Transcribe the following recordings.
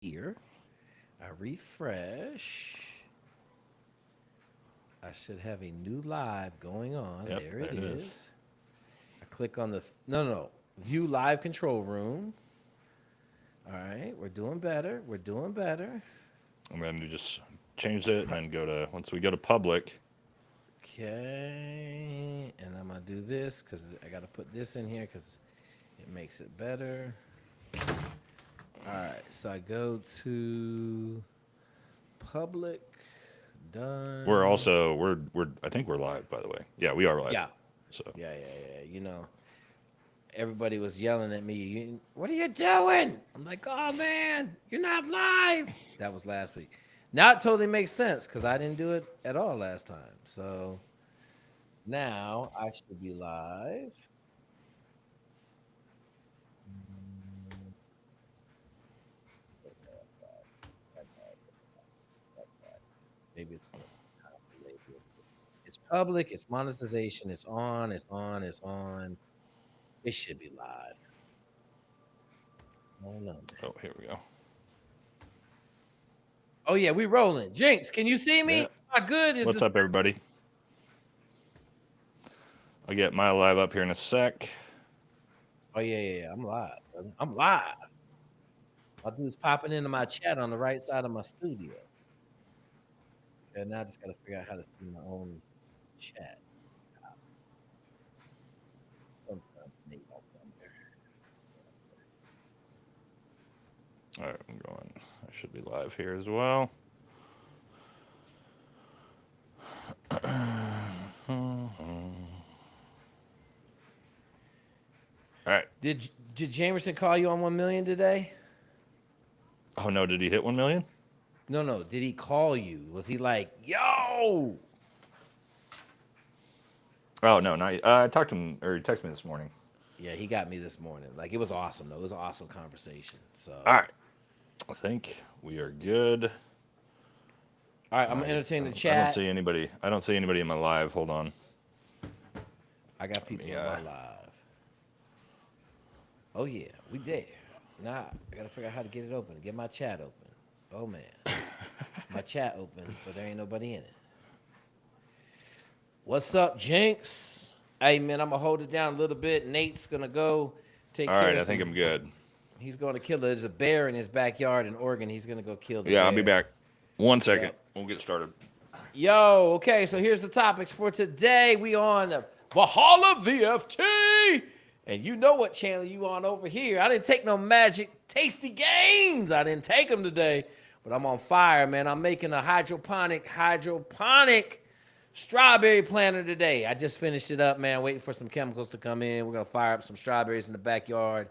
here. I refresh. I should have a new live going on. Yep, There there it it is. is. I click on the no, view live control room. All right, we're doing better. We're doing better. And then you just change it, and then go to once we go to public. Okay, and I'm gonna do this because I gotta put this in here because it makes it better. All right, so I go to public, We're done. also we're I think we're live, by the way. Yeah, we are live. Yeah, So yeah. Everybody was yelling at me. What are you doing? I'm like, oh man, you're not live. That was last week. Now it totally makes sense because I didn't do it at all last time. So now I should be live. Maybe it's public, it's monetization, it's on, it's on, it's on. It should be live. I don't know, man. oh, here we go. Oh yeah, we rolling. Jinx, can you see me? Yeah. My good is What's this. up, everybody? I'll get my live up here in a sec. Oh yeah. I'm live. Brother. I'm live. My dude's popping into my chat on the right side of my studio. Okay, now I just gotta figure out how to see my own chat. Sometimes Nate don't come there. All right, I'm going. I should be live here as well. All right. Did Jamerson call you on 1 million today? Oh no, did he hit 1 million? No. Did he call you? Was he like, yo? Oh no, not. I talked to him, or he texted me this morning. Yeah, he got me this morning. Like it was awesome though. It was an awesome conversation. So All right, I think we are good. all right, I'm gonna entertain the I don't chat. see anybody. I don't see anybody in my live. Hold on. I got people in my live. Oh yeah, we there. Nah, I gotta figure out how to get it open. Get my chat open. Oh man, my chat open, but there ain't nobody in it. What's up, Jinx? Hey man, I'm gonna hold it down a little bit. Nate's gonna go take All care right, of I think I'm good. He's gonna kill. There's a bear in his backyard in Oregon. He's gonna go kill the Yeah, bear. I'll be back. 1 second. Yep. We'll get started. Yo, okay, so here's the topics for today. We on the Valhalla VFT. And you know what channel you on over here. I didn't take no magic tasty gains. I didn't take them today, but I'm on fire, man. I'm making a hydroponic strawberry planter today. I just finished it up, man, waiting for some chemicals to come in. We're going to fire up some strawberries in the backyard.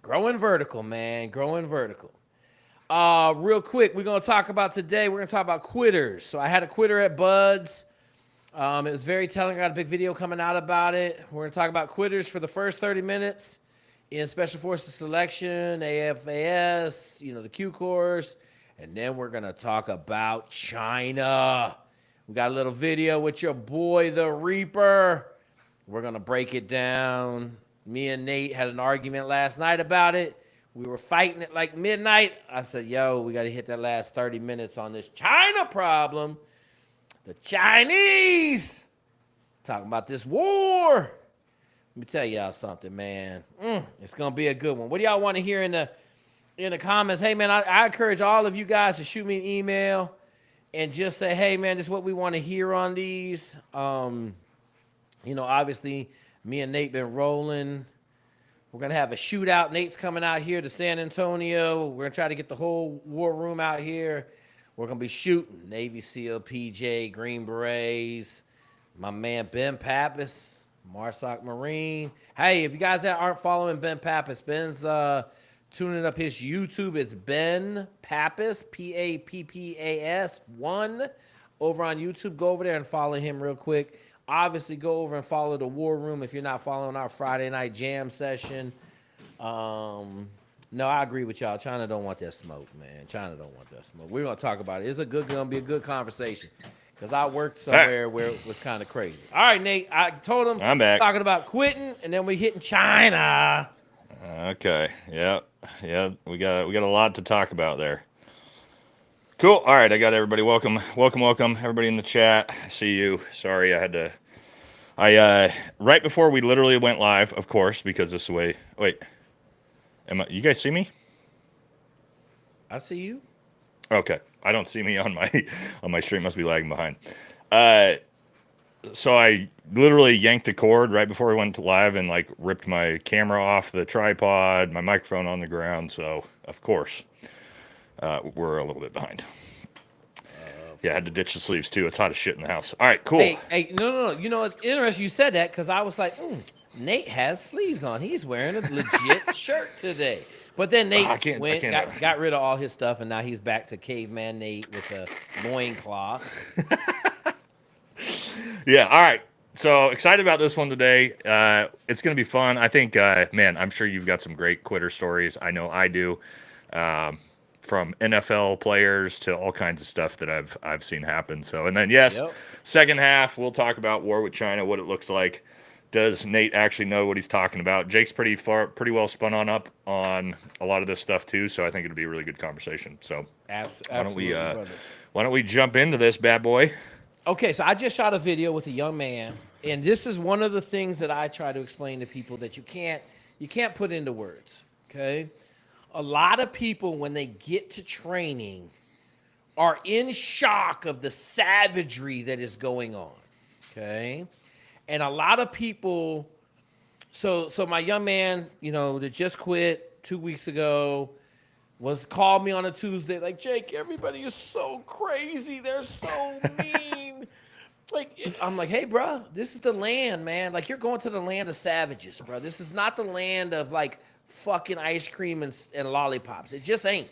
Growing vertical, man, growing vertical. Real quick, we're going to talk about today, we're going to talk about quitters. So I had a quitter at Bud's. It was very telling. I got a big video coming out about it. We're going to talk about quitters for the first 30 minutes in Special Forces Selection, AFAS, the Q course. And then we're going to talk about China. We got a little video with your boy, the Reaper. We're going to break it down. Me and Nate had an argument last night about it. We were fighting at like midnight. I said, yo, we got to hit that last 30 minutes on this China problem. The Chinese talking about this war. Let me tell y'all something, man. It's gonna be a good one. What do y'all want to hear in the comments? Hey, man, I encourage all of you guys to shoot me an email and just say, hey, man, this is what we want to hear on these. Obviously, me and Nate been rolling. We're gonna have a shootout. Nate's coming out here to San Antonio. We're gonna try to get the whole war room out here. We're going to be shooting Navy SEAL, PJ, Green Berets, my man Ben Pappas, Marsoc Marine. Hey, if you guys that aren't following Ben Pappas, Ben's tuning up his YouTube. It's Ben Pappas, Pappas 1 over on YouTube. Go over there and follow him real quick. Obviously, go over and follow the War Room if you're not following our Friday night jam session. No, I agree with y'all. China don't want that smoke, man. China don't want that smoke. We're going to talk about it. It's gonna be a good conversation because I worked somewhere where it was kind of crazy. All right, Nate, I told him I'm back. talking about quitting, and then we hitting China. Okay. Yeah. Yeah. We got a lot to talk about there. Cool. All right. I got everybody. Welcome. Everybody in the chat. I see you. Sorry, I had to. Right before we literally went live, of course, because this is the way. Wait. You guys see me? I see you. Okay. I don't see me on my on my stream. Must be lagging behind. Uh, so I literally yanked a cord right before we went to live and like ripped my camera off the tripod, my microphone on the ground. So of course, we're a little bit behind. Of Yeah, I had to ditch the course. sleeves too. It's hot as shit in the house. All right, cool. Hey, no. You know, it's interesting you said that because I was like, Nate has sleeves on. He's wearing a legit shirt today. But then I Nate can't. I went, can't. got rid of all his stuff, and now he's back to caveman Nate with a loincloth. Yeah. All right. So excited about this one today. It's going to be fun. I think, man, I'm sure you've got some great quitter stories. I know I do. Um, from NFL players to all kinds of stuff that I've seen happen. So, and then yes, Yep. second half we'll talk about war with China, what it looks like. Does Nate actually know what he's talking about? Jake's pretty well spun up on a lot of this stuff too. So I think it'll be a really good conversation. So why don't we Absolutely, brother. why don't we jump into this bad boy? Okay, so I just shot a video with a young man, and this is one of the things that I try to explain to people that you can't put into words. Okay, a lot of people when they get to training are in shock of the savagery that is going on. Okay, and a lot of people. So my young man, that just quit 2 weeks ago, was called me on a Tuesday like, Jake, everybody is so crazy. They're so mean. Like, I'm like, hey, bro, this is the land, man. Like, you're going to the land of savages, bro. This is not the land of like fucking ice cream and lollipops. It just ain't.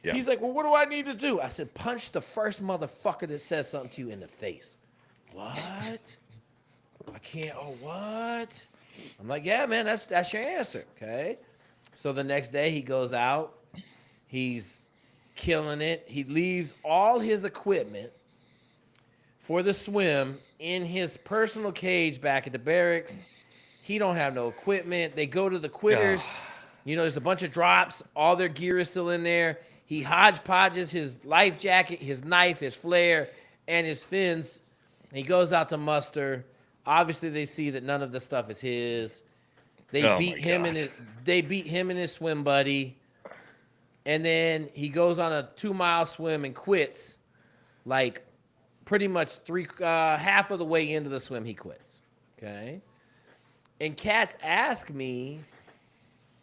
Yeah. He's like, well, what do I need to do? I said, punch the first motherfucker that says something to you in the face. What? I can't. Oh, what? I'm like, yeah, man, that's your answer. Okay. So the next day he goes out. He's killing it. He leaves all his equipment for the swim in his personal cage back at the barracks. He don't have no equipment. They go to the quitters. There's a bunch of drops. All their gear is still in there. He hodgepodges his life jacket, his knife, his flare, and his fins. He goes out to muster. Obviously, they see that none of the stuff is his. They Oh beat my him god. they beat him and his swim buddy. And then he goes on a 2-mile swim and quits. Like pretty much half of the way into the swim, he quits. Okay. And cats ask me,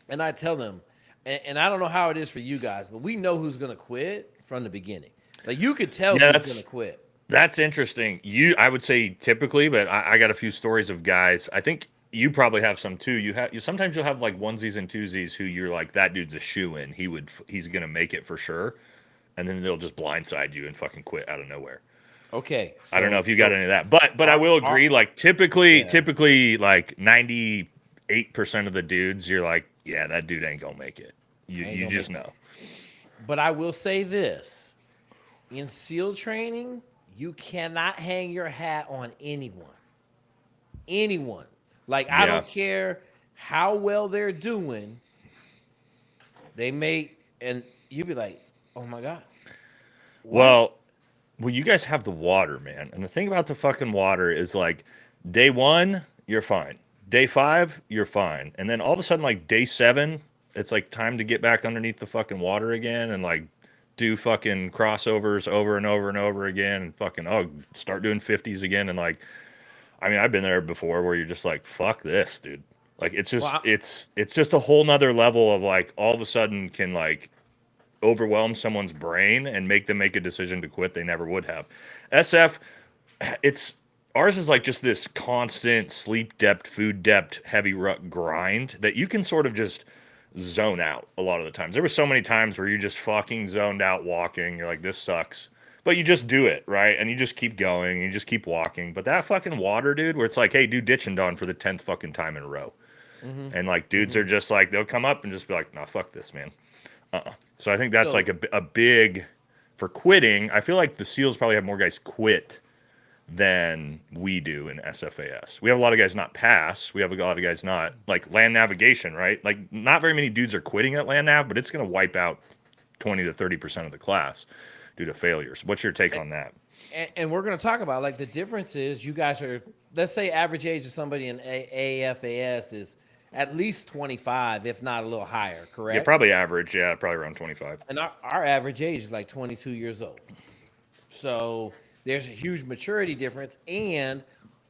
and I tell them, and I don't know how it is for you guys, but we know who's gonna quit from the beginning. Like you could tell Yeah, who's gonna quit. that's interesting. I would say typically, but I got a few stories of guys. I think you probably have some too. Sometimes you'll have like onesies and twosies who you're like, that dude's a shoe in. He's gonna make it for sure, and then they'll just blindside you and fucking quit out of nowhere. Okay, I don't know so if you got any of that, but I our, will our agree. Like typically, yeah, typically like 98% of the dudes, you're like, yeah, that dude ain't gonna make it. You I ain't you gonna just make. know. But I will say this: in SEAL training, you cannot hang your hat on anyone. Anyone. Like I Yeah. don't care how well they're doing. They may, and you be like, oh my god, what? Well, you guys have the water, man. And the thing about the fucking water is like day one, you're fine. Day five, you're fine. And then all of a sudden, like day seven, it's like time to get back underneath the fucking water again and like do fucking crossovers over and over and over again and fucking, start doing 50s again. And like, I mean, I've been there before where you're just like, fuck this, dude. Like it's Well, just it's just a whole nother level of like all of a sudden can like overwhelm someone's brain and make them make a decision to quit they never would have. SF, it's ours is like just this constant sleep depth, food depth, heavy rut grind that you can sort of just zone out a lot of the times. There were so many times where you just fucking zoned out walking. You're like, this sucks. But you just do it, right? And you just keep going, and you just keep walking. But that fucking water, dude, where it's like, hey, do ditch and dawn for the 10th fucking time in a row. mm-hmm, And like dudes mm-hmm. are just like, they'll come up and just be like, nah, fuck this, man. So I think that's like So a big for quitting. I feel like the SEALs probably have more guys quit than we do in SFAS. We have a lot of guys not pass. We have a lot of guys not like land navigation, right? Like not very many dudes are quitting at land nav, but it's going to wipe out 20 to 30% of the class due to failures. What's your take on that? And we're going to talk about like the difference is you guys are, let's say average age of somebody in AFAS is at least 25, if not a little higher, Yeah, correct? probably average. Yeah, probably around 25. And our average age is like 22 years old. So there's a huge maturity difference. And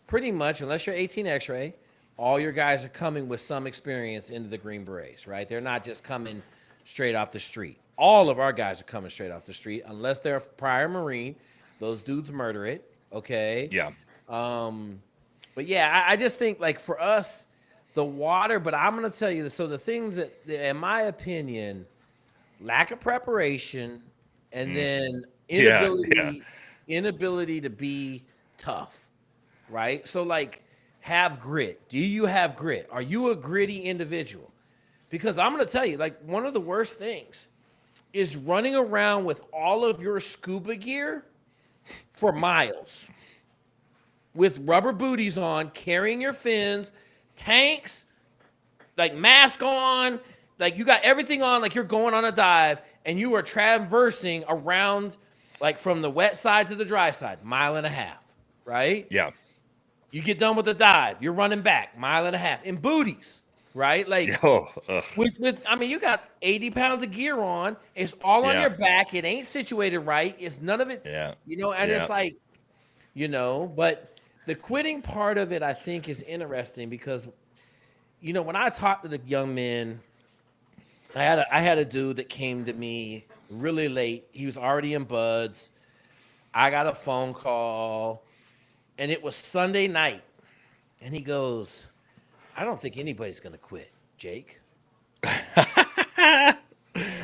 pretty much, unless you're 18 X-ray, all your guys are coming with some experience into the Green Berets, right? They're not just coming straight off the street. All of our guys are coming straight off the street, unless they're a prior Marine. Those dudes murder it, okay? Yeah. Um, but yeah, I just think like for us, the water. But I'm gonna tell you this. So the things that, in my opinion, lack of preparation, and then Yeah. Yeah. inability to be tough, right? So like have grit. Do you have grit? Are you a gritty individual? Because I'm going to tell you, like, one of the worst things is running around with all of your scuba gear for miles with rubber booties on, carrying your fins, tanks, like mask on, like you got everything on, like you're going on a dive, and you are traversing around, like from the wet side to the dry side, mile and a half, right? Yeah. You get done with the dive, you're running back, mile and a half in booties, right? Like Oh, ugh. with I mean, you got 80 pounds of gear on, it's all on Yeah. your back, it ain't situated right, it's none of it, Yeah. and Yeah. it's like, but the quitting part of it, I think, is interesting because, when I talk to the young men, I had a dude that came to me really late. He was already in buds. I got a phone call, and it was Sunday night. And he goes, "I don't think anybody's gonna quit, Jake." I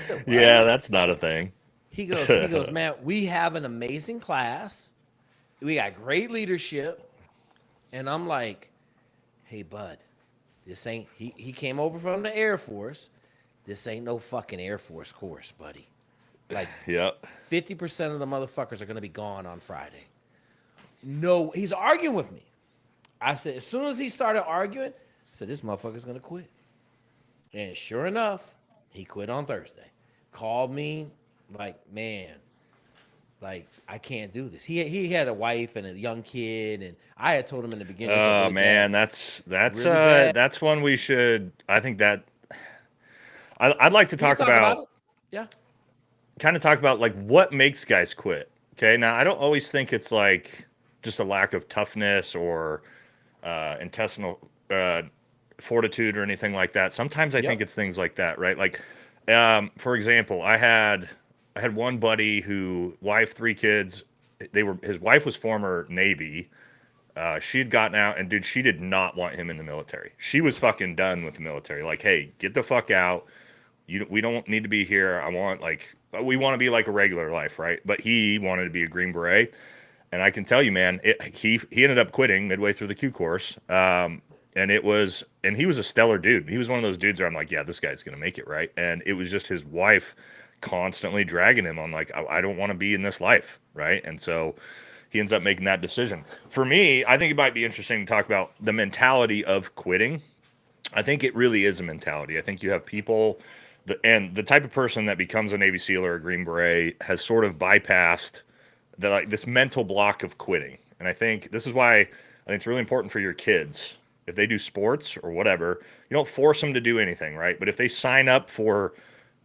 said, Yeah, "What?" that's not a thing. He goes, "Man, we have an amazing class. We got great leadership." And I'm like, "Hey, bud, this ain't." He came over from the Air Force. This ain't no fucking Air Force course, buddy. Like Yep. 50% of the motherfuckers are gonna be gone on Friday. No, he's arguing with me. I said, as soon as he started arguing, I said, this motherfucker's gonna quit. And sure enough, he quit on Thursday. Called me, like, man, like I can't do this. He had a wife and a young kid, and I had told him in the beginning, it's a Oh man, really bad. that's one we should. I think that I'd like to We can talk talk about about, it. Yeah. kind of talk about like what makes guys quit. Okay, now I don't always think it's like just a lack of toughness or intestinal fortitude or anything like that. Sometimes I think Yep. it's things like that, right? Like, for example, I had one buddy who wife, three kids. His wife was former Navy. She had gotten out, and dude, she did not want him in the military. She was fucking done with the military. Like, hey, get the fuck out. We don't need to be here. We want to be like a regular life, right? But he wanted to be a Green Beret, and I can tell you, man, he ended up quitting midway through the Q course. And he was a stellar dude. He was one of those dudes where I'm like, yeah, this guy's gonna make it, right? And it was just his wife constantly dragging him on, like, I don't want to be in this life, right? And so he ends up making that decision. For me, I think it might be interesting to talk about the mentality of quitting. I think it really is a mentality. I think you have people, and the type of person that becomes a Navy SEAL or a Green Beret has sort of bypassed like this mental block of quitting. And I think this is why I think it's really important for your kids, if they do sports or whatever, you don't force them to do anything, right? But if they sign up for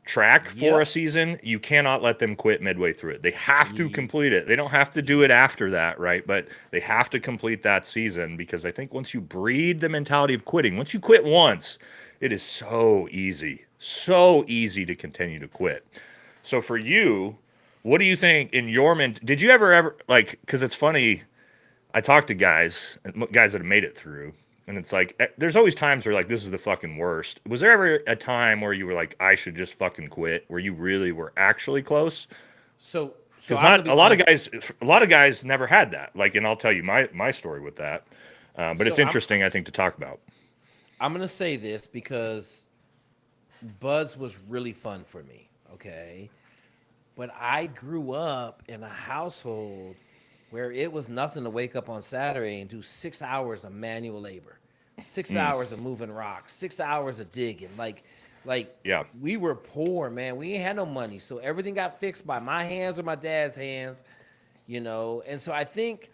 track for a Yep. season, you cannot let them quit midway through it. They have to Ye- complete it. They don't have to do it after that, right? But they have to complete that season, because I think once you breed the mentality of quitting, once you quit once, it is so easy to continue to quit. So for you, what do you think in your did you ever like, because it's funny, I talk to guys that have made it through, and it's like there's always times where like this is the fucking worst. Was there ever a time where you were like, I should just fucking quit, where you really were actually close? so Because I'm gonna not be honest. a lot of guys never had that. Like, and I'll tell you my story with that. But it's So I'm interesting, I think, to talk about. I'm gonna say this because Buds was really fun for me. Okay. But I grew up in a household where it was nothing to wake up on Saturday and do 6 hours of manual labor, six Mm, hours of moving rocks, 6 hours of digging. Like yeah. we were poor, man. We ain't had no money, so everything got fixed by my hands or my dad's hands, you know. And so I think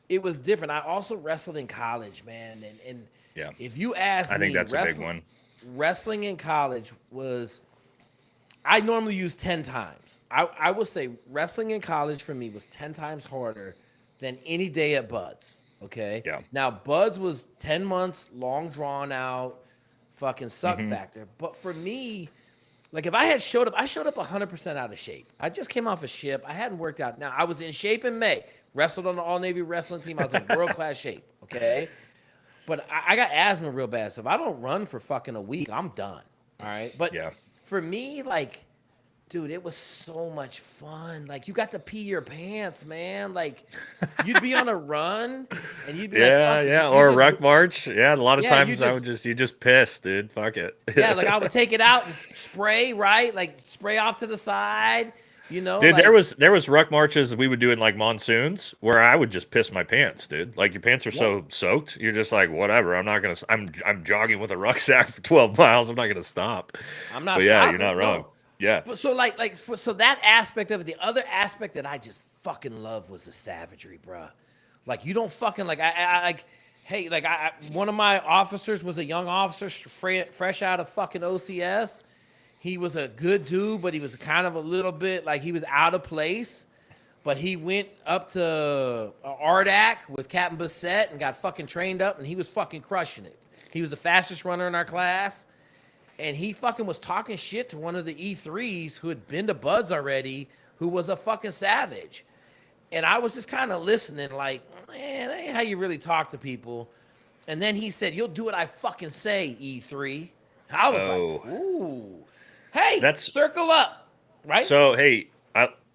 it was different. I also wrestled in college, man, and Yeah. if you ask I think me, that's a big one. wrestling in college was, I normally use 10 times. I will say wrestling in college for me was 10 times harder than any day at Buds. Okay. Yeah. Now, Buds was 10 months, long, drawn out, fucking suck Hmm. factor. But for me, like if I had showed up, I showed up 100% out of shape. I just came off a ship. I hadn't worked out. Now, I was in shape in May, wrestled on the All Navy wrestling team. I was in world class shape. Okay. But I got asthma real bad. So if I don't run for fucking a week, I'm done. All right. But Yeah. for me, like, dude, it was so much fun. Like, you got to pee your pants, man. Like, you'd be on a run and you'd be like, Yeah, fuck it. yeah. You Or a just, ruck march. Yeah, a lot of yeah, you times I just, would you just piss, dude. Fuck it. yeah, like I would take it out and spray, right? Like, spray off to the side, you know, Dude, there like, was there was ruck marches we would do in like monsoons where I would just piss my pants, dude. Like your pants are yep, so soaked, you're just like whatever. I'm not gonna. I'm jogging with a rucksack for 12 miles. I'm not gonna stop. I'm not But yeah, you're stopping. not wrong. No. Yeah. But so, so that aspect of it, the other aspect that I just fucking love was the savagery, bruh. Like, you don't fucking, like, like, hey, like, one of my officers was a young officer, fresh out of fucking OCS. He was a good dude, but he was kind of a little bit like he was out of place. But he went up to Ardak with Captain Bassett and got fucking trained up, and he was fucking crushing it. He was the fastest runner in our class, and he fucking was talking shit to one of the E3s who had been to Buds already, who was a fucking savage. And I was just kind of listening, like, man, that ain't how you really talk to people. And then he said, "You'll do what I fucking say, E3." I was like, Oh, ooh, hey, that's circle up, right? so. Hey,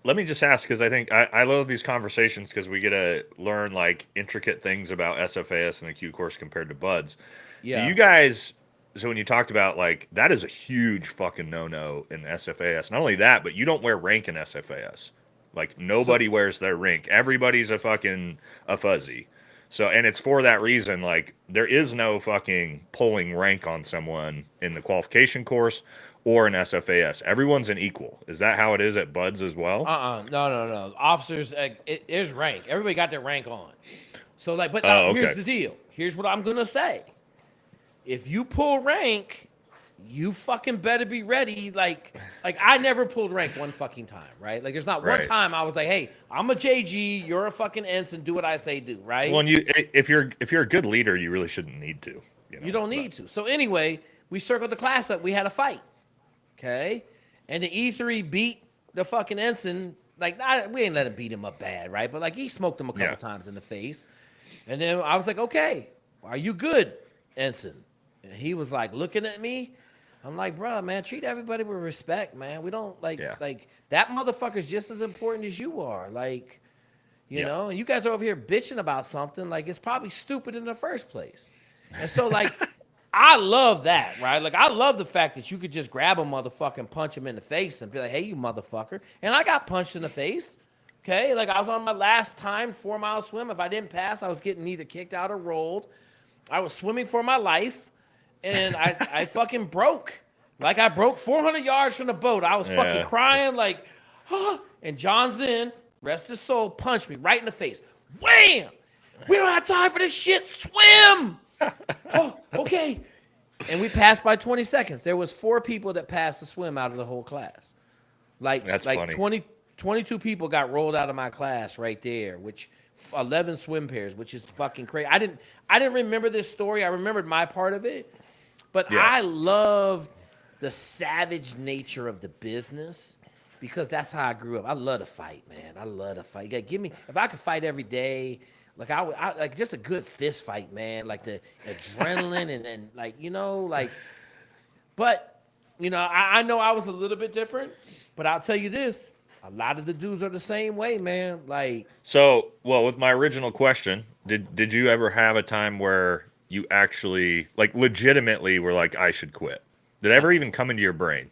let me just ask because I think I love these conversations because we get to learn like intricate things about SFAS and the Q course compared to Buds. Do Yeah. you guys? So when you talked about like that is a huge fucking no-no in SFAS. Not only that, but you don't wear rank in SFAS. Like So nobody wears their rank. Everybody's a fuzzy. So and it's for that reason. Like there is no fucking pulling rank on someone in the qualification course or in SFAS. Everyone's an equal. Is that how it is at Buds as well? no. Officers, there's rank. Everybody got their rank on. So like, but now Oh, here's okay. the deal. Here's what I'm gonna say. If you pull rank, you fucking better be ready. Like I never pulled rank one fucking time, right? Like there's not one Right. time I was like, hey, I'm a JG, you're a fucking ensign, do what I say do, Well, right? and if you're a good leader, you really shouldn't need to, you You know. don't But need to. So anyway, we circled the class up. We had a fight, okay? And the E3 beat the fucking ensign. Like, we ain't let him beat him up bad, right? But like he smoked him a couple yeah, times in the face. And then I was like, okay, are you good, ensign? And he was like looking at me. I'm like, bro, man, treat everybody with respect, man. We don't yeah, like that motherfucker's just as important as you are. Like, you yeah. know, and you guys are over here bitching about something like it's probably stupid in the first place. And so, like, I love that, right? Like, I love the fact that you could just grab a motherfucker and punch him in the face and be like, hey, you motherfucker. And I got punched in the face. Okay. Like, I was on my last time 4 mile swim. If I didn't pass, I was getting either kicked out or rolled. I was swimming for my life and I fucking broke. Like, I broke 400 yards from the boat. I was fucking Yeah. crying, like, and John Zinn, rest his soul, punched me right in the face. Wham! We don't have time for this shit. Swim! Oh, okay. And we passed by 20 seconds. There was 4 people that passed the swim out of the whole class. That's Like funny. 22 people got rolled out of my class right there, which 11 swim pairs, which is fucking crazy. I didn't remember this story. I remembered my part of it, but Yeah. I love the savage nature of the business because that's how I grew up. I love to fight, man. I love to fight. Yeah, give me if I could fight every day, like I like just a good fist fight, man. Like the adrenaline and like like. But I know I was a little bit different, but I'll tell you this: a lot of the dudes are the same way, man. Like, So, well, with my original question, did you ever have a time where you actually like legitimately were like I should quit? Did it ever even come into your brain?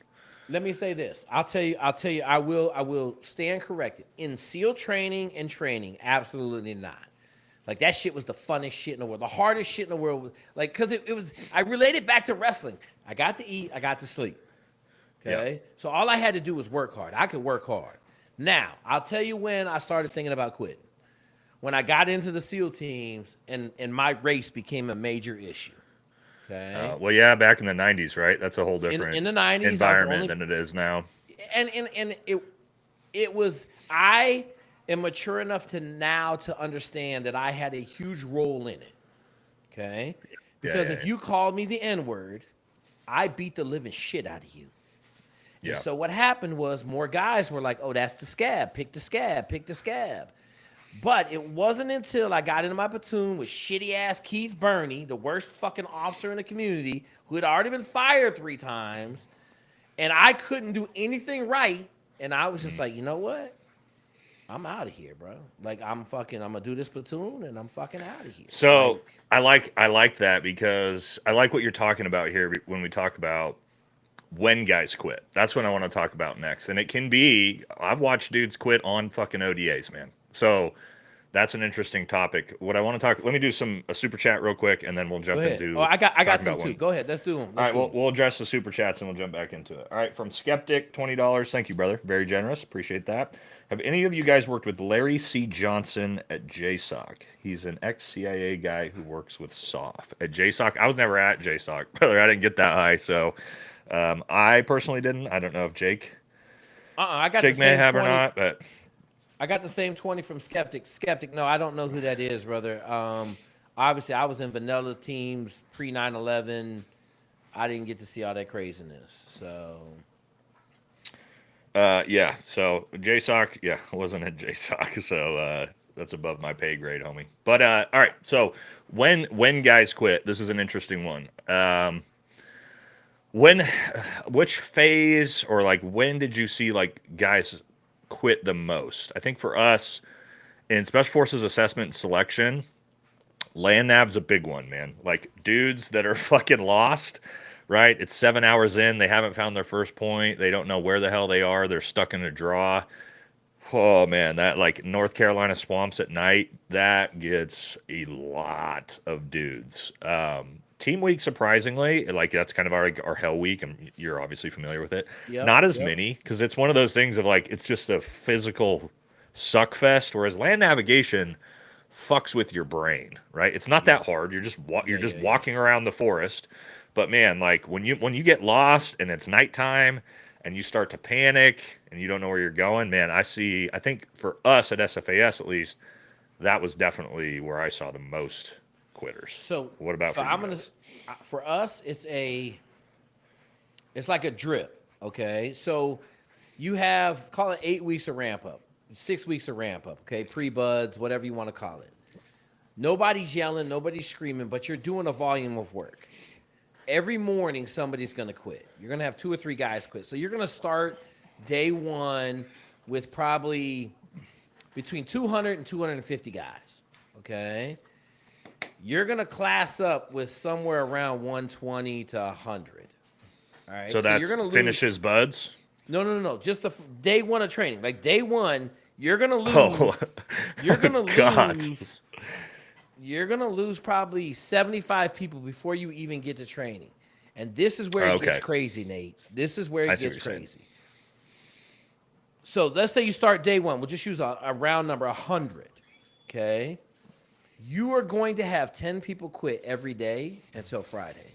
let me say this. I will stand corrected. In SEAL training and training, absolutely not. Like that shit was the funnest shit in the world. The hardest shit in the world. Like, cause it was, I related back to wrestling. I got to eat, I got to sleep. Yeah. Okay. So all I had to do was work hard. I could work hard. Now, I'll tell you when I started thinking about quitting. When I got into the SEAL teams and my race became a major issue. Okay. Well, yeah, back in the '90s, right? That's a whole In different the 90s, I was the environment only than it is now. and it was I am mature enough to now to understand that I had a huge role in it. Okay? Yeah, Because yeah, if you called me the N-word, I beat the living shit out of you. And yeah. so what happened was more guys were like, "Oh, that's the scab. Pick the scab. Pick the scab." But it wasn't until I got into my platoon with shitty ass Keith Burney, the worst fucking officer in the community, who had already been fired 3 times, and I couldn't do anything right. And I was just Mhm. like, you know what? I'm out of here, bro. Like I'm gonna do this platoon and I'm fucking out of here. So Like, I like that because I like what you're talking about here when we talk about when guys quit. That's what I want to talk about next. And it can be I've watched dudes quit on fucking ODAs, man. So that's an interesting topic. What I want to talk. Let me do a super chat real quick, and then we'll go jump ahead. Oh, into I got talking some about too. when. Go ahead. Let's do them. All Let's right, do them. we'll address the super chats and we'll jump back into it. All right, from Skeptic, $20. Thank you, brother. Very generous. Appreciate that. Have any of you guys worked with Larry C. Johnson at JSOC? He's an ex-CIA guy who works with SOF at JSOC. I was never at JSOC, brother. I didn't get that high, so I personally didn't. I don't know if I got the Jake may same have or 20. not, but I got the same 20 from Skeptic. Skeptic, no, I don't know who that is, brother. Obviously I was in vanilla teams pre 9/11. I didn't get to see all that craziness. So yeah. So JSOC, yeah, I wasn't at JSOC, so that's above my pay grade, homie. But all right, so when guys quit, this is an interesting one. When, which phase or like when did you see like guys quit the most? I think for us in Special Forces assessment and selection, land nav's a big one, man. Like dudes that are fucking lost, right? It's 7 hours in, they haven't found their first point, they don't know where the hell they are, they're stuck in a draw. Oh man, that like North Carolina swamps at night, that gets a lot of dudes. Team week, surprisingly, like that's kind of our hell week, and you're obviously familiar with it. yep, Not as yep. many because it's one of those things of like it's just a physical suck fest. Whereas land navigation fucks with your brain, right? It's not Yeah. that hard. You're Yeah, just yeah, yeah. walking around the forest. But man, like when you get lost and it's nighttime and you start to panic and you don't know where you're going, man, I think for us at SFAS at least, that was definitely where I saw the most quitters. So What about so for you I'm gonna guys? for us it's like a drip. Okay. So you have call it 8 weeks of ramp up, 6 weeks of ramp up, okay, pre-buds, whatever you want to call it. Nobody's yelling, nobody's screaming, but you're doing a volume of work. Every morning somebody's going to quit. You're going to have 2 or 3 guys quit. So you're going to start day one with probably between 200 and 250 guys. Okay. You're going to class up with somewhere around 120 to 100. All So right. So you're that's going to lose. finishes buds. No, no, no, no. Just the day one of training. Like day one, you're going to Oh, lose. You're going to God. lose. You're going to lose probably 75 people before you even get to training. And this is where it gets Okay, crazy, Nate. This is where I it see what gets you're saying. crazy. So let's say you start day one. We'll just use a round number 100. Okay. You are going to have 10 people quit every day until Friday.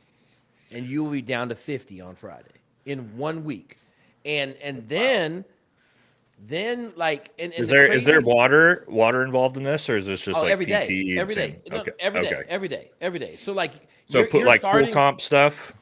And you will be down to 50 on Friday in 1 week. And then like and the Is there crazy water involved in this, or is this just oh like every day. PT and Every day. same? No, Okay, every day. okay. Every day. Every day. So like So put you're like pool starting comp stuff.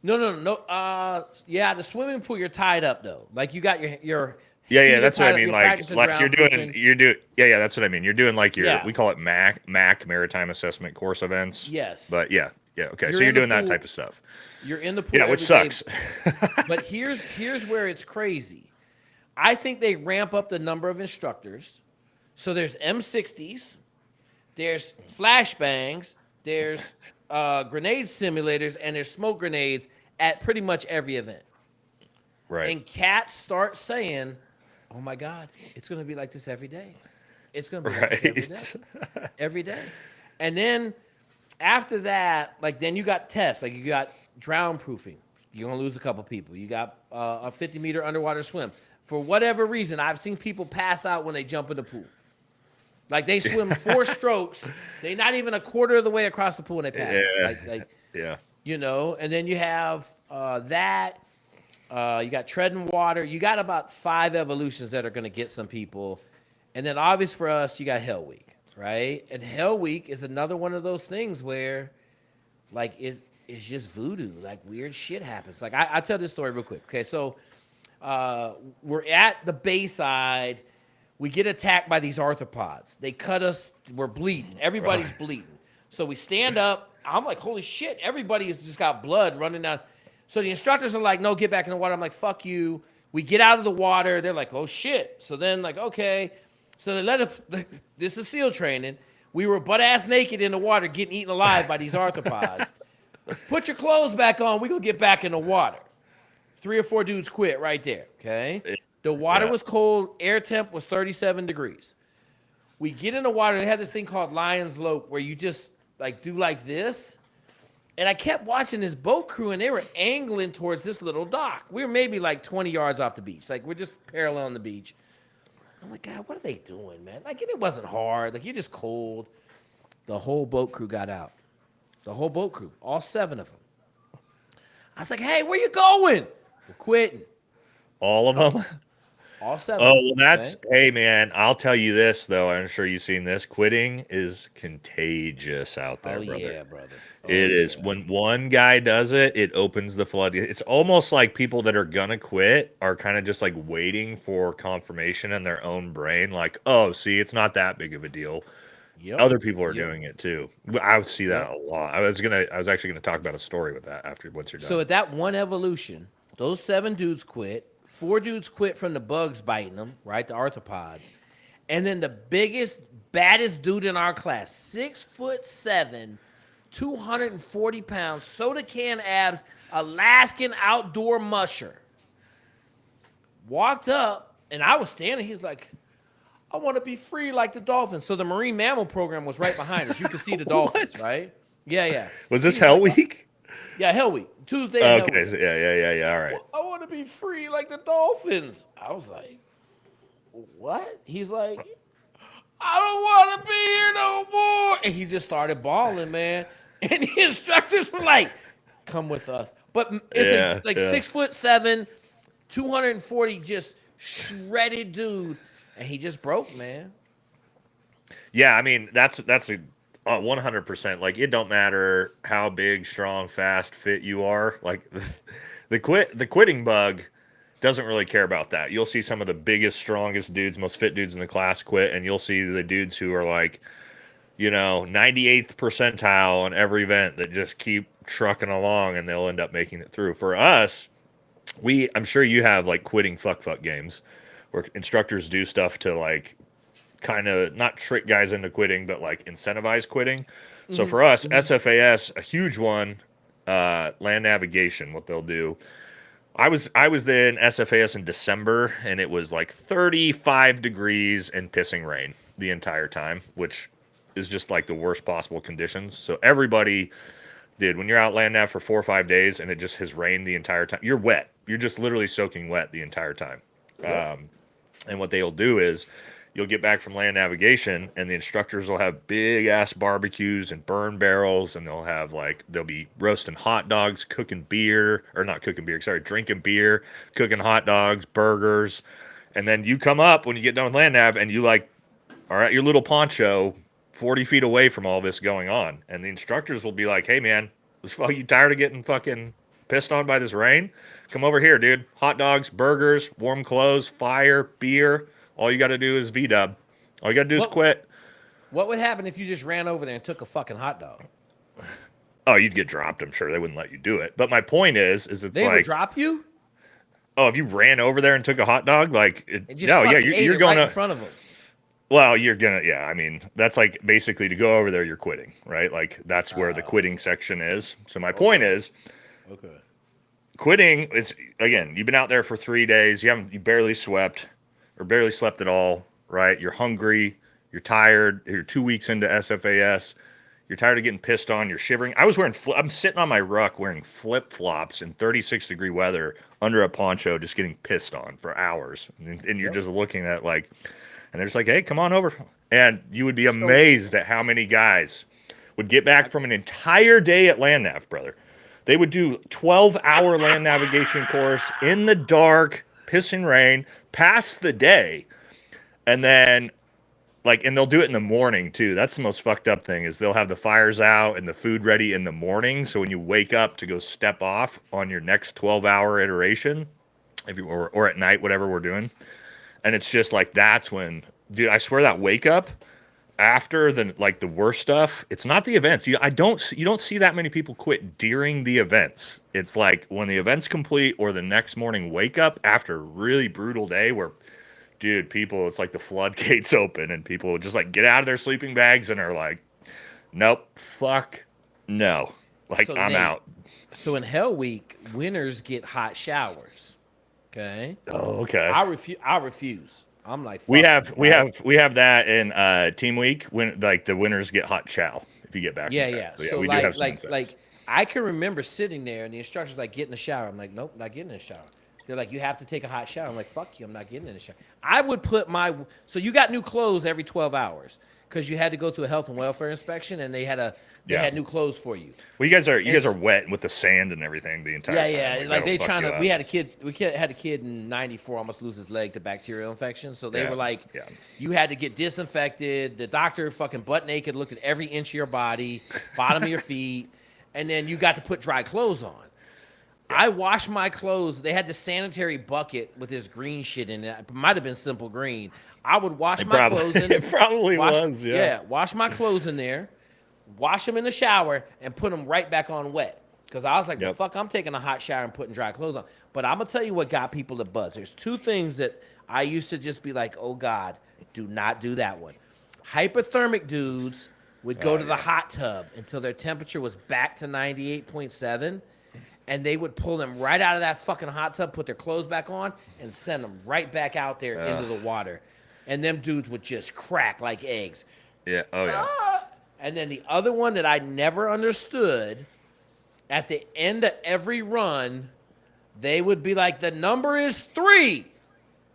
no, no, no, no. Yeah, the swimming pool you're tied up though. Like you got your Yeah, yeah, feet are that's what I tied up. mean. You're Like practicing ground proofing. yeah, yeah, that's what I mean. You're doing like Yeah. we call it MAC Maritime Assessment Course events. Yes. But yeah, yeah, okay. So You're you're in the doing that type pool. of stuff. You're in the pool Yeah, which every day. sucks. But here's where it's crazy. I think they ramp up the number of instructors. So there's M60s, there's flashbangs, there's grenade simulators, and there's smoke grenades at pretty much every event. Right. And cats start saying, oh my God, it's going to be like this every day. It's going to be like this every day. Right. Every day. And then after that, like then you got tests. Like you got drown proofing. You're going to lose a couple people. You got a 50-meter underwater swim. For whatever reason, I've seen people pass out when they jump in the pool. Like they swim 4 strokes. They not even a quarter of the way across the pool and they pass out. Yeah. Yeah. You know, and then you have that. You got treading water. You got about 5 evolutions that are going to get some people. And then obvious for us, you got Hell Week, right? And Hell Week is another one of those things where like it's just voodoo. Like weird shit happens. Like I tell this story real quick. Okay, so we're at the Bayside. We get attacked by these arthropods. They cut us. We're bleeding. Everybody's bleeding. So we stand up. I'm like, holy shit. Everybody has just got blood running down. So the instructors are like, no, get back in the water. I'm like, fuck you. We get out of the water. They're like, oh shit. So then like, okay. So they let us, this is SEAL training. We were butt ass naked in the water getting eaten alive by these arthropods. Put your clothes back on. We're going to get back in the water. 3 or 4 dudes quit right there, okay? The water was cold. Air temp was 37 degrees. We get in the water. They have this thing called Lion's Lope where you just like do like this. And I kept watching this boat crew, and they were angling towards this little dock. We were maybe like 20 yards off the beach. Like, we're just parallel on the beach. I'm like, God, what are they doing, man? Like, and it wasn't hard. Like, you're just cold. The whole boat crew got out. The whole boat crew. All 7 of them. I was like, hey, where you going? We're quitting. All of them? All 7. Oh, well, that's, hey, man, I'll tell you this, though. I'm sure you've seen this. Quitting is contagious out there, brother. Yeah, brother. It is. When one guy does it, it opens the floodgates. It's almost like people that are going to quit are kind of just like waiting for confirmation in their own brain. Like, oh, see, it's not that big of a deal. Yep. Other people are doing it too. I would see that Yep. a lot. I was actually gonna talk about a story with that after once you're done. So at that one evolution, those 7 dudes quit. 4 dudes quit from the bugs biting them, right? The arthropods. And then the biggest, baddest dude in our class, 6'7", 240 pounds, soda can abs, Alaskan outdoor musher, walked up, and I was standing. He's like, I want to be free like the dolphins. So the marine mammal program was right behind us. You could see the dolphins, right? Yeah. Was this Hell Week? Yeah, Hell Week. Tuesday. Hell Okay. Week. So yeah. All right. I want to be free like the dolphins. I was like, what? He's like, I don't want to be here no more. And he just started bawling, man. And the instructors were like, come with us. But it's like 6'7", 240, just shredded dude. And he just broke, man. Yeah, I mean that's a 100%. Like it don't matter how big, strong, fast, fit you are. Like the quitting bug doesn't really care about that. You'll see some of the biggest, strongest dudes, most fit dudes in the class quit, and you'll see the dudes who are like, 98th percentile on every event that just keep trucking along, and they'll end up making it through. For us, I'm sure you have like quitting fuck games where instructors do stuff to like kind of not trick guys into quitting, but like incentivize quitting. So for us, SFAS, a huge one, land navigation, what they'll do. I was in SFAS in December, and it was like 35 degrees and pissing rain the entire time, which is just like the worst possible conditions. So everybody did. When you're out land nav for 4 or 5 days and it just has rained the entire time, you're wet. You're just literally soaking wet the entire time. Yep. And what they'll do is you'll get back from land navigation, and the instructors will have big ass barbecues and burn barrels, and they'll be roasting hot dogs, drinking beer, cooking hot dogs, burgers. And then you come up when you get done with land nav and you are at your little poncho 40 feet away from all this going on. And the instructors will be like, hey man, you tired of getting fucking pissed on by this rain? Come over here, dude. Hot dogs, burgers, warm clothes, fire, beer. All you got to do is V-dub. All you got to do is quit. What would happen if you just ran over there and took a fucking hot dog? Oh, you'd get dropped. I'm sure they wouldn't let you do it. But my point is they would drop you? Oh, if you ran over there and took a hot dog, you're going in front of them. Well, I mean, that's like basically to go over there, you're quitting, right? Like that's where the quitting section is. So my point is, quitting is, again, you've been out there for 3 days. You barely slept or barely slept at all, right? You're hungry. You're tired. You're 2 weeks into SFAS. You're tired of getting pissed on. You're shivering. I'm sitting on my ruck wearing flip flops in 36-degree weather under a poncho, just getting pissed on for hours. And you're Yep. just looking at like, and they're just like, hey, come on over. And you would be So amazed at how many guys would get back from an entire day at land nav, brother. They would do 12-hour land navigation course in the dark, pissing rain, pass the day, and then and they'll do it in the morning too. That's the most fucked up thing is they'll have the fires out and the food ready in the morning. So when you wake up to go step off on your next 12-hour iteration, or at night, whatever we're doing, and it's just like that's when, dude, I swear that wake up after the worst stuff, it's not the events. You don't see that many people quit during the events. It's like when the event's complete or the next morning wake up after a really brutal day where, dude, people, it's like the floodgates open and people just like get out of their sleeping bags and are like, nope, fuck, no, like so I'm Nate, out. so in Hell Week, winners get hot showers. Okay. Oh, okay. I refuse. I'm like, We fuck you. have we have we have that in team week when like the winners get hot chow if you get back from Yeah, tech. yeah. So yeah, So we do like have some like incentives. like I can remember sitting there and the instructor's like, get in the shower. I'm like, nope, not getting in the shower. They're like, you have to take a hot shower. I'm like, fuck you, I'm not getting in the shower. I would put my so you got new clothes every 12 hours because you had to go through a health and welfare inspection and they Yeah. had new clothes for you. Well, you And guys are wet with the sand and everything the entire yeah, time. yeah. Like Like that'll they fuck trying you to. up. Had a kid in '94 almost lose his leg to bacterial infection. So they Yeah. were like, Yeah. you had to get disinfected. The doctor fucking butt naked looked at every inch of your body, bottom of your feet, and then you got to put dry clothes on. Yeah. I washed my clothes. They had the sanitary bucket with this green shit in it. It might have been simple green. I would wash It my probably clothes in. it probably Wash, was, yeah. yeah, wash my clothes in there, wash them in the shower, and put them right back on wet. Because I was like, well, Yep. fuck, I'm taking a hot shower and putting dry clothes on. But I'm going to tell you what got people to buzz. There's two things that I used to just be like, oh, God, do not do that one. Hypothermic dudes would go Oh to the yeah. hot tub until their temperature was back to 98.7, and they would pull them right out of that fucking hot tub, put their clothes back on, and send them right back out there into the water. And them dudes would just crack like eggs. Yeah. Oh yeah. And then the other one that I never understood, at the end of every run, they would be like, the number is 3.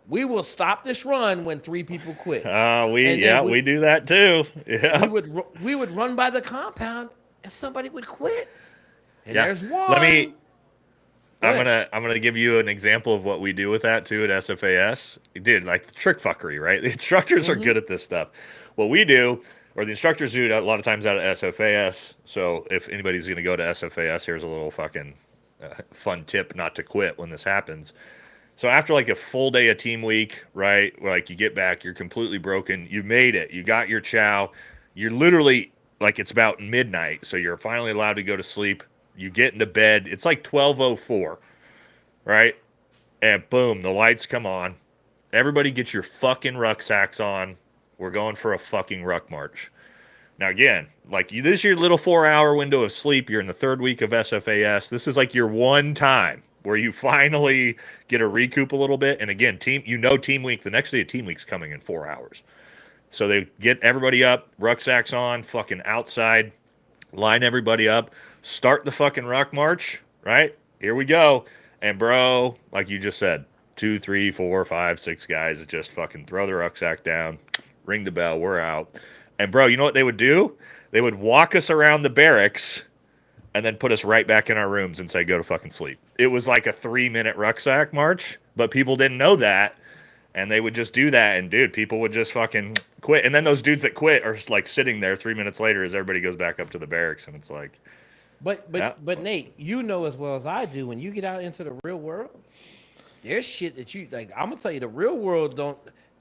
We will stop this run when 3 people quit. And then We do that too. we Yeah. would we would run by the compound and somebody would quit. And Yeah. there's Let me one. Go ahead. I'm gonna give you an example of what we do with that too at SFAS. Dude, like the trick fuckery, right? The instructors are Mm-hmm. good at this stuff. What we do, or the instructors do a lot of times out of SFAS. So if anybody's gonna go to SFAS, here's a little fucking fun tip not to quit when this happens. So after like a full day of team week, right? Where like you get back, you're completely broken. You made it. You got your chow. You're literally like it's about midnight, so you're finally allowed to go to sleep. You get into bed. It's like 12:04, right? And boom, the lights come on. Everybody get your fucking rucksacks on. We're going for a fucking ruck march. Now again, like you, this is your little 4-hour window of sleep. You're in the third week of SFAS. This is like your one time where you finally get a recoup a little bit. And again, team week, the next day of team week's coming in 4 hours. So they get everybody up, rucksacks on, fucking outside, line everybody up, start the fucking ruck march, right? Here we go. And bro, like you just said, 2, 3, 4, 5, 6 guys that just fucking throw the rucksack down, ring the bell, we're out. And bro, you know what they would do? They would walk us around the barracks and then put us right back in our rooms and say, go to fucking sleep. It was like a 3-minute rucksack march, but people didn't know that. And they would just do that. And dude, people would just fucking quit. And then those dudes that quit are like sitting there 3 minutes later as everybody goes back up to the barracks. And it's like, But yeah, but but Nate, you know as well as I do, when you get out into the real world, there's shit that you like. I'm gonna tell you, the real world don't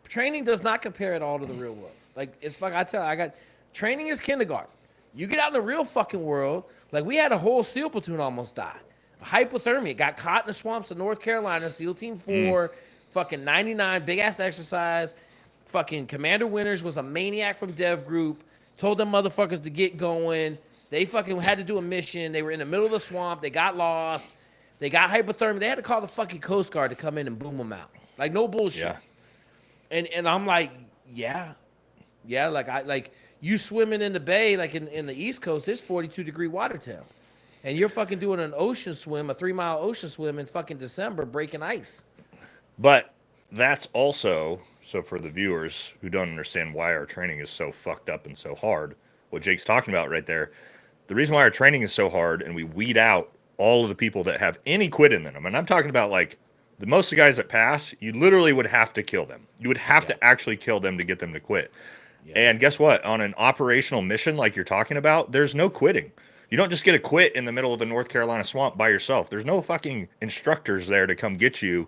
training does not compare at all to the real world. Like it's fuck. I got training is kindergarten. You get out in the real fucking world. Like we had a whole SEAL platoon almost die. Hypothermia, got caught in the swamps of North Carolina. SEAL Team 4, fucking 99, big ass exercise. Fucking Commander Winters was a maniac from Dev Group. Told them motherfuckers to get going. They fucking had to do a mission. They were in the middle of the swamp. They got lost. They got hypothermia. They had to call the fucking Coast Guard to come in and boom them out. Like no bullshit. Yeah. And I'm like, yeah, yeah. Like you swimming in the bay, like in the East Coast, it's 42-degree water temp, and you're fucking doing an ocean swim, a 3-mile ocean swim in fucking December, breaking ice. But that's also, so for the viewers who don't understand why our training is so fucked up and so hard, what Jake's talking about right there, the reason why our training is so hard and we weed out all of the people that have any quit in them, and I'm talking about like the most of the guys that pass, you literally would have to kill them. You would have Yeah. to actually kill them to get them to quit. Yeah. And guess what? On an operational mission like you're talking about, there's no quitting. You don't just get a quit in the middle of the North Carolina swamp by yourself. There's no fucking instructors there to come get you,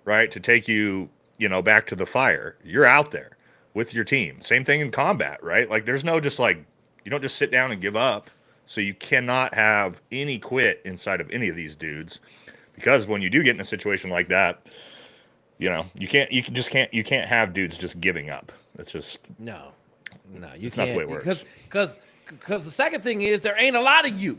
right? To take you, back to the fire. You're out there with your team. Same thing in combat, right? Like there's no just like, you don't just sit down and give up. So you cannot have any quit inside of any of these dudes, because when you do get in a situation like that, you can't have dudes just giving up. It's just No, you it's not the way can't it works. because the second thing is there ain't a lot of you.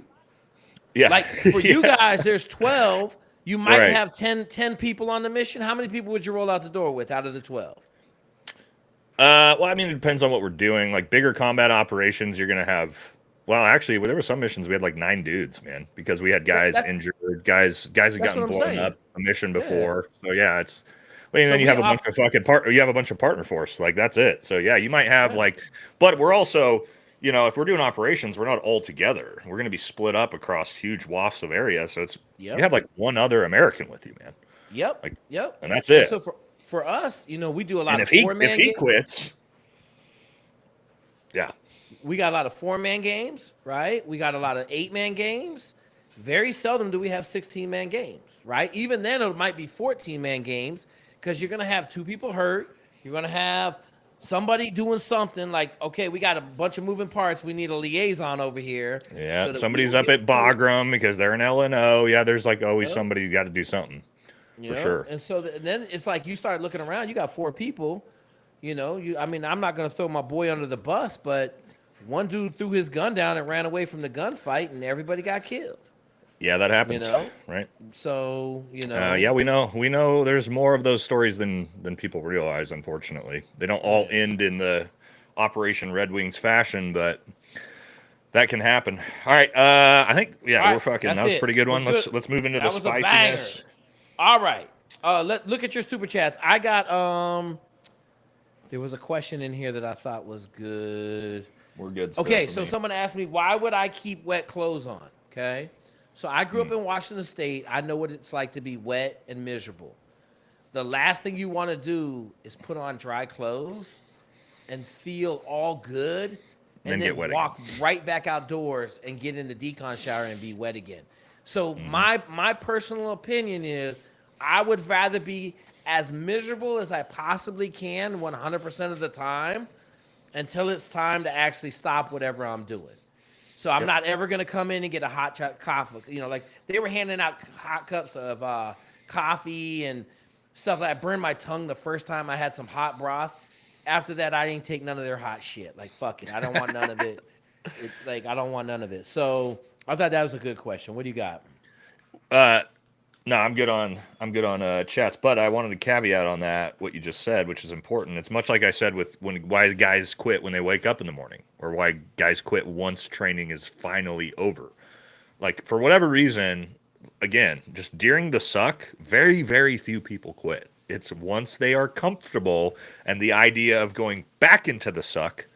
Yeah. Like for you Yeah. guys, there's 12. You might Right. have 10 people on the mission. How many people would you roll out the door with out of the 12? Well, I mean, it depends on what we're doing. Like bigger combat operations, you're gonna have. Well, actually, there were some missions we had like 9 dudes, man, because we had guys injured, guys had That's gotten what I'm blown saying. up a mission Yeah. before. So yeah, it's. Well, and So then you we have a bunch of fucking you have a bunch of partner force. Like that's it. So yeah, you might have Yeah. like, but we're also, if we're doing operations, we're not all together. We're gonna be split up across huge wafts of area. So it's Yep. you have like one other American with you, man. Yep. Like, Yep. and that's And it. so for us, we do a lot And of if 4-man he games. quits, yeah. We got a lot of 4-man games, right? We got a lot of 8-man games. Very seldom do we have 16-man games, right? Even then, it might be 14-man games because you're going to have 2 people hurt. You're going to have somebody doing something like, okay, we got a bunch of moving parts. We need a liaison over here. Yeah, so that we somebody's will up get at through it. Bagram because they're in LNO. Yeah, there's like always Yep. somebody got to do something for sure. And so then it's like you start looking around. You got 4 people. I mean, I'm not going to throw my boy under the bus, but one dude threw his gun down and ran away from the gunfight, and everybody got killed. Yeah, that happens. You know? Right? So Yeah, we know there's more of those stories than people realize. Unfortunately, they don't all end in the Operation Red Wings fashion, but that can happen. All right, I think All right, we're fucking. that's That was a it. pretty good We're one. good. Let's move into That the was a banger. spiciness. All right. Look at your super chats. I got there was a question in here that I thought was good. We're good. Okay, stuff for so me. someone asked me, why would I keep wet clothes on? Okay. So I grew up in Washington State. I know what it's like to be wet and miserable. The last thing you want to do is put on dry clothes and feel all good and Then get then wet walk right back outdoors and get in the decon shower and be wet again. So my personal opinion is I would rather be as miserable as I possibly can 100% of the time until it's time to actually stop whatever I'm doing. So I'm not ever going to come in and get a hot coffee. Like they were handing out hot cups of coffee and stuff like that. I burned my tongue the first time I had some hot broth. After that, I didn't take none of their hot shit. Like, fuck it. I don't want none of it. I don't want none of it. So I thought that was a good question. What do you got? No, I'm good on chats, but I wanted to caveat on that what you just said, which is important. It's much like I said with why guys quit when they wake up in the morning, or why guys quit once training is finally over. Like for whatever reason, again, just during the suck, very very few people quit. It's once they are comfortable, and the idea of going back into the suck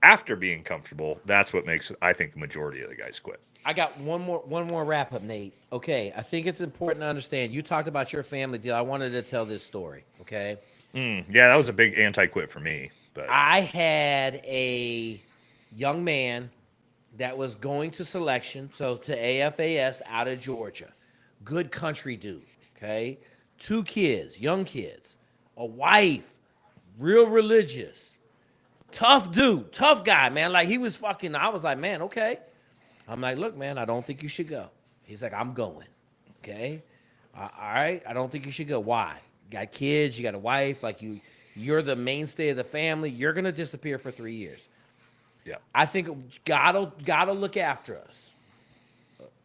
after being comfortable, that's what makes, I think, the majority of the guys quit. I got one more wrap up, Nate. Okay, I think it's important to understand. You talked about your family deal. I wanted to tell this story. Okay. Yeah, that was a big anti-quit for me. But I had a young man that was going to selection, so to AFAS out of Georgia. Good country dude. Okay. 2 kids, young kids, a wife, real religious, tough dude, tough guy, man. Like he was fucking. I was like, man, okay. I'm like, look, man, I don't think you should go. He's like, I'm going. Okay. All right. I don't think you should go. Why? You got kids. You got a wife. Like you're the mainstay of the family. You're going to disappear for 3 years. yeah, I think gotta look after us.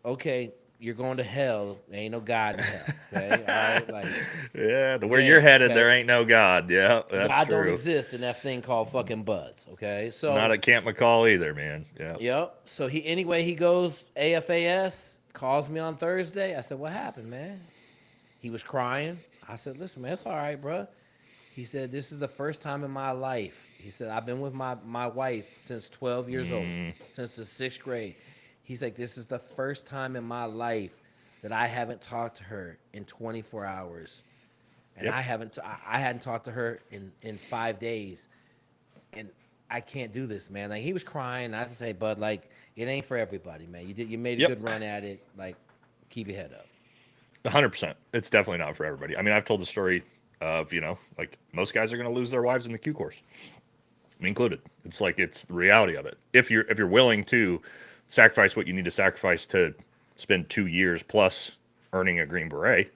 Okay. you're going to hell. There ain't no God in hell. Okay, all right, like Yeah, the where you're damn. headed, there Okay, ain't no God. Yeah, that's God don't true. exist in that thing called fucking buds. Okay, Not so at Camp McCall either, man. Yeah. yep. So he goes AFAS, calls me on Thursday. I said, what happened, man? He was crying. I said, listen, man, it's all right, bro. He said, this is the first time in my life. He said, I've been with my wife since 12 years old, Mm, since the sixth grade. He's like, this is the first time in my life that I haven't talked to her in 24 hours. And yep. I hadn't talked to her in 5 days. And I can't do this, man. Like he was crying. I just say, Bud, like, it ain't for everybody, man. You made a Yep. good run at it. Like, keep your head up. 100%. It's definitely not for everybody. I mean, I've told the story of, like most guys are going to lose their wives in the Q course, me included. It's like it's the reality of it. If you're willing to sacrifice what you need to sacrifice to spend 2 years plus earning a Green Beret,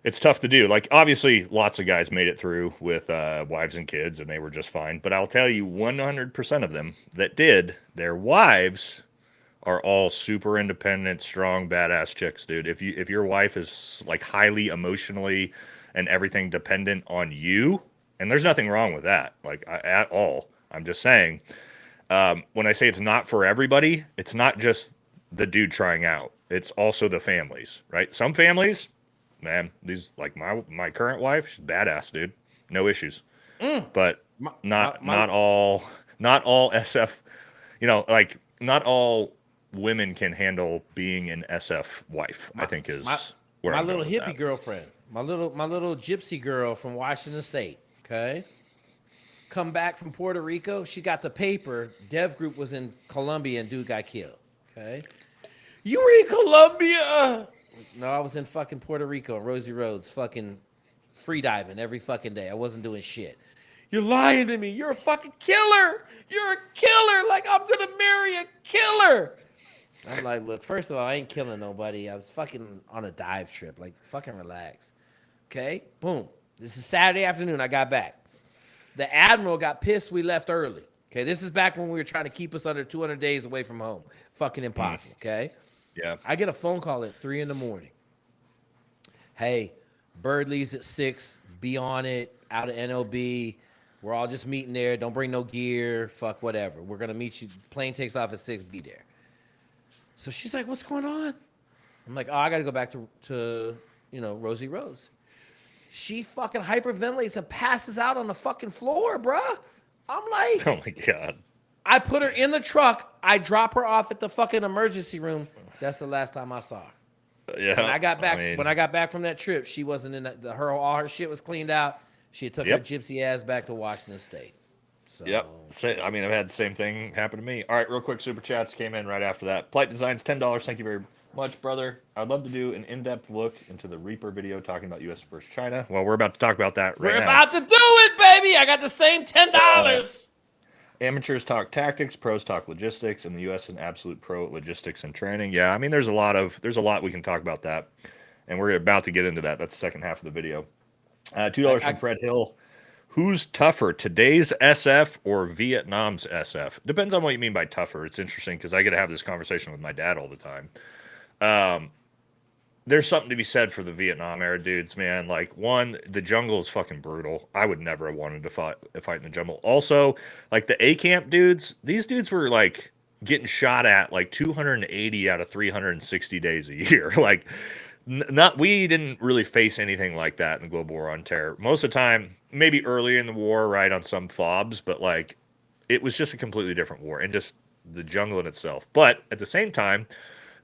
it's tough to do. Like obviously, lots of guys made it through with wives and kids, and they were just fine. But I'll tell you, 100% of them that did, their wives are all super independent, strong, badass chicks, dude. If your wife is like highly emotionally and everything dependent on you, and there's nothing wrong with that, like at all. I'm just saying, when I say it's not for everybody, it's not just the dude trying out. It's also the families, right? Some families, man, these like my current wife, she's badass, dude, no issues. Mm. But My, my, not my, not all not all SF, like not all women can handle being an SF wife, I my, think my, is where my I'm little going with hippie that. girlfriend, my little gypsy girl from Washington State. Okay, come back from Puerto Rico. She got the paper. Dev Group was in Colombia and dude got killed. Okay, you were in Colombia? No, I was in fucking Puerto Rico, Rosie Roads, fucking free diving every fucking day. I wasn't doing shit. You're lying to me. You're a fucking killer. You're a killer. Like I'm gonna marry a killer. I'm like, look, first of all, I ain't killing nobody. I was fucking on a dive trip. Like, fucking relax. Okay? Boom. This is Saturday afternoon. I got back. The Admiral got pissed we left early. Okay? This is back when we were trying to keep us under 200 days away from home. Fucking Mm, impossible. Okay? yeah. I get a phone call at 3 in the morning. Hey, bird leaves at 6. Be on it. Out of NOB. We're all just meeting there. Don't bring no gear. Fuck whatever. We're going to meet you. Plane takes off at 6. Be there. So she's like, what's going on? I'm like, oh, I got to go back to Rosie Rose. She fucking hyperventilates and passes out on the fucking floor, bruh. I'm Oh like, my god. I put her in the truck. I drop her off at the fucking emergency room. That's the last time I saw her. When Yeah. I got I back, when mean, I got back from that trip, she wasn't in that. All her shit was cleaned out. She took her yep. gypsy ass back to Washington State. Yep. So I mean, I've had the same thing happen to me. All right, real quick, super chats came in right after that. Plight Designs, $10. Thank you very much, brother. I'd love to do an in-depth look into the Reaper video talking about U.S. versus China. Well, we're about to talk about that right we're now. about to do it, baby. I got the same Uh, $10. Amateurs talk tactics, pros talk logistics, and the U.S. an absolute pro at logistics and training. Yeah, I mean, there's a lot we can talk about that, and we're about to get into that. That's the second half of the video. $2 from I Fred Hill. Who's tougher, today's SF or Vietnam's SF? Depends on what you mean by tougher. It's interesting because I get to have this conversation with my dad all the time. Um, there's something to be said for the Vietnam era dudes, man. Like, one, the jungle is fucking brutal. I would never have wanted to fight in the jungle. Also, like the A camp dudes, these dudes were like getting shot at like 280 out of 360 days a year. Like, not we didn't really face anything like that in the global war on terror. Most of the time, maybe early in the war, right, on some fobs, but like it was just a completely different war and just the jungle in itself. But at the same time,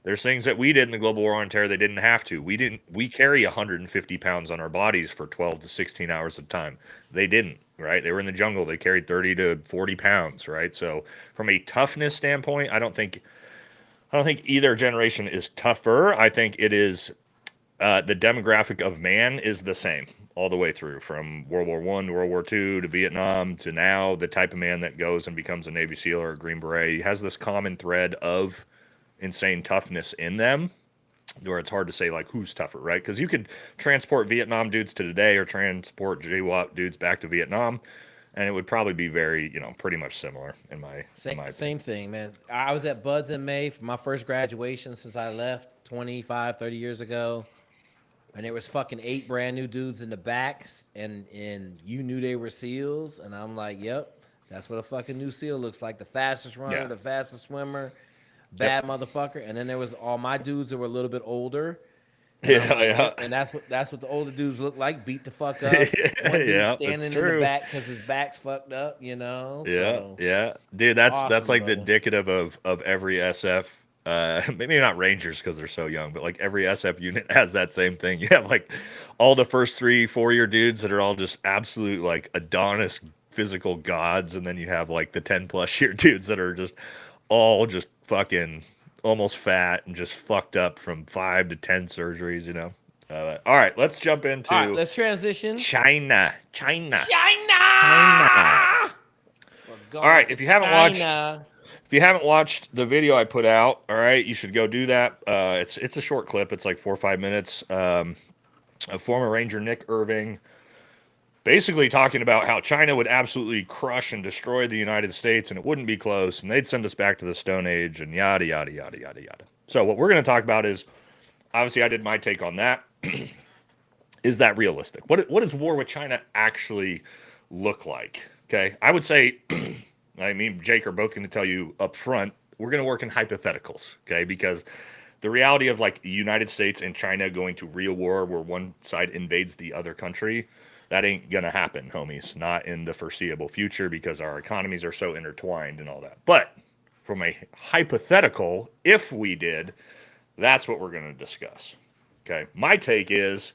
there's things that we did in the global war on terror they didn't have to. We carry 150 pounds on our bodies for 12 to 16 hours at a time. They didn't, right? They were in the jungle. They carried 30 to 40 pounds, right? So from a toughness standpoint, I don't think either generation is tougher. I think it is the demographic of man is the same all the way through from World War One to World War Two to Vietnam to now. The type of man that goes and becomes a Navy SEAL or a Green Beret has this common thread of insane toughness in them, where it's hard to say like who's tougher, right? Because you could transport Vietnam dudes to today or transport JWAP dudes back to Vietnam, and it would probably be very, pretty much similar in my opinion. Same thing, man. I was at Buds in May for my first graduation since I left 25, 30 years ago. And there was fucking 8 brand new dudes in the backs, and you knew they were SEALs. And I'm like, yep, that's what a fucking new SEAL looks like. The fastest runner, the fastest swimmer, bad motherfucker. And then there was all my dudes that were a little bit older. And I'm like, yep, and that's what the older dudes look like, beat the fuck up. One dude standing in the back because his back's fucked up, Yeah, So yeah, dude, that's awesome, like the brother. indicative of every SF. Maybe not Rangers because they're so young, but like every SF unit has that same thing. You have like all the first 3-4 year dudes that are all just absolute like Adonis physical gods, and then you have like the 10+ year dudes that are just all just fucking almost fat and just fucked up from 5 to 10 surgeries. All right, let's jump All right, into let's transition. China. China. We're All going right, to if you haven't watched China. If you haven't watched the video I put out, all right, you should go do that. It's a short clip. It's like 4 or 5 minutes. A former Ranger Nick Irving basically talking about how China would absolutely crush and destroy the United States, and it wouldn't be close, and they'd send us back to the Stone Age, and yada yada yada yada yada. So what we're going to talk about is, obviously, I did my take on that. Is that realistic? What does war with China actually look like? Okay, I would say. I mean, Jake are both going to tell you up front, we're going to work in hypotheticals, okay? Because the reality of like the United States and China going to real war where one side invades the other country, that ain't going to happen, homies. Not in the foreseeable future because our economies are so intertwined and all that. But from a hypothetical, if we did, that's what we're going to discuss, okay? My take is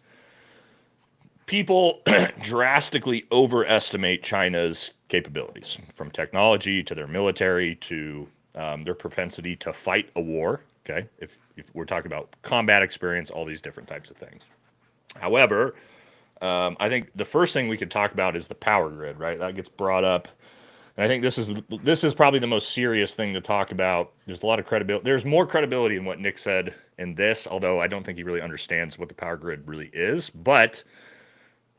people drastically overestimate China's capabilities, from technology to their military to their propensity to fight a war. Okay, if we're talking about combat experience, all these different types of things. However, I think the first thing we could talk about is the power grid. Right, that gets brought up, and I think this is probably the most serious thing to talk about. There's a lot of credibility. There's more credibility in what Nick said in this, although I don't think he really understands what the power grid really is. But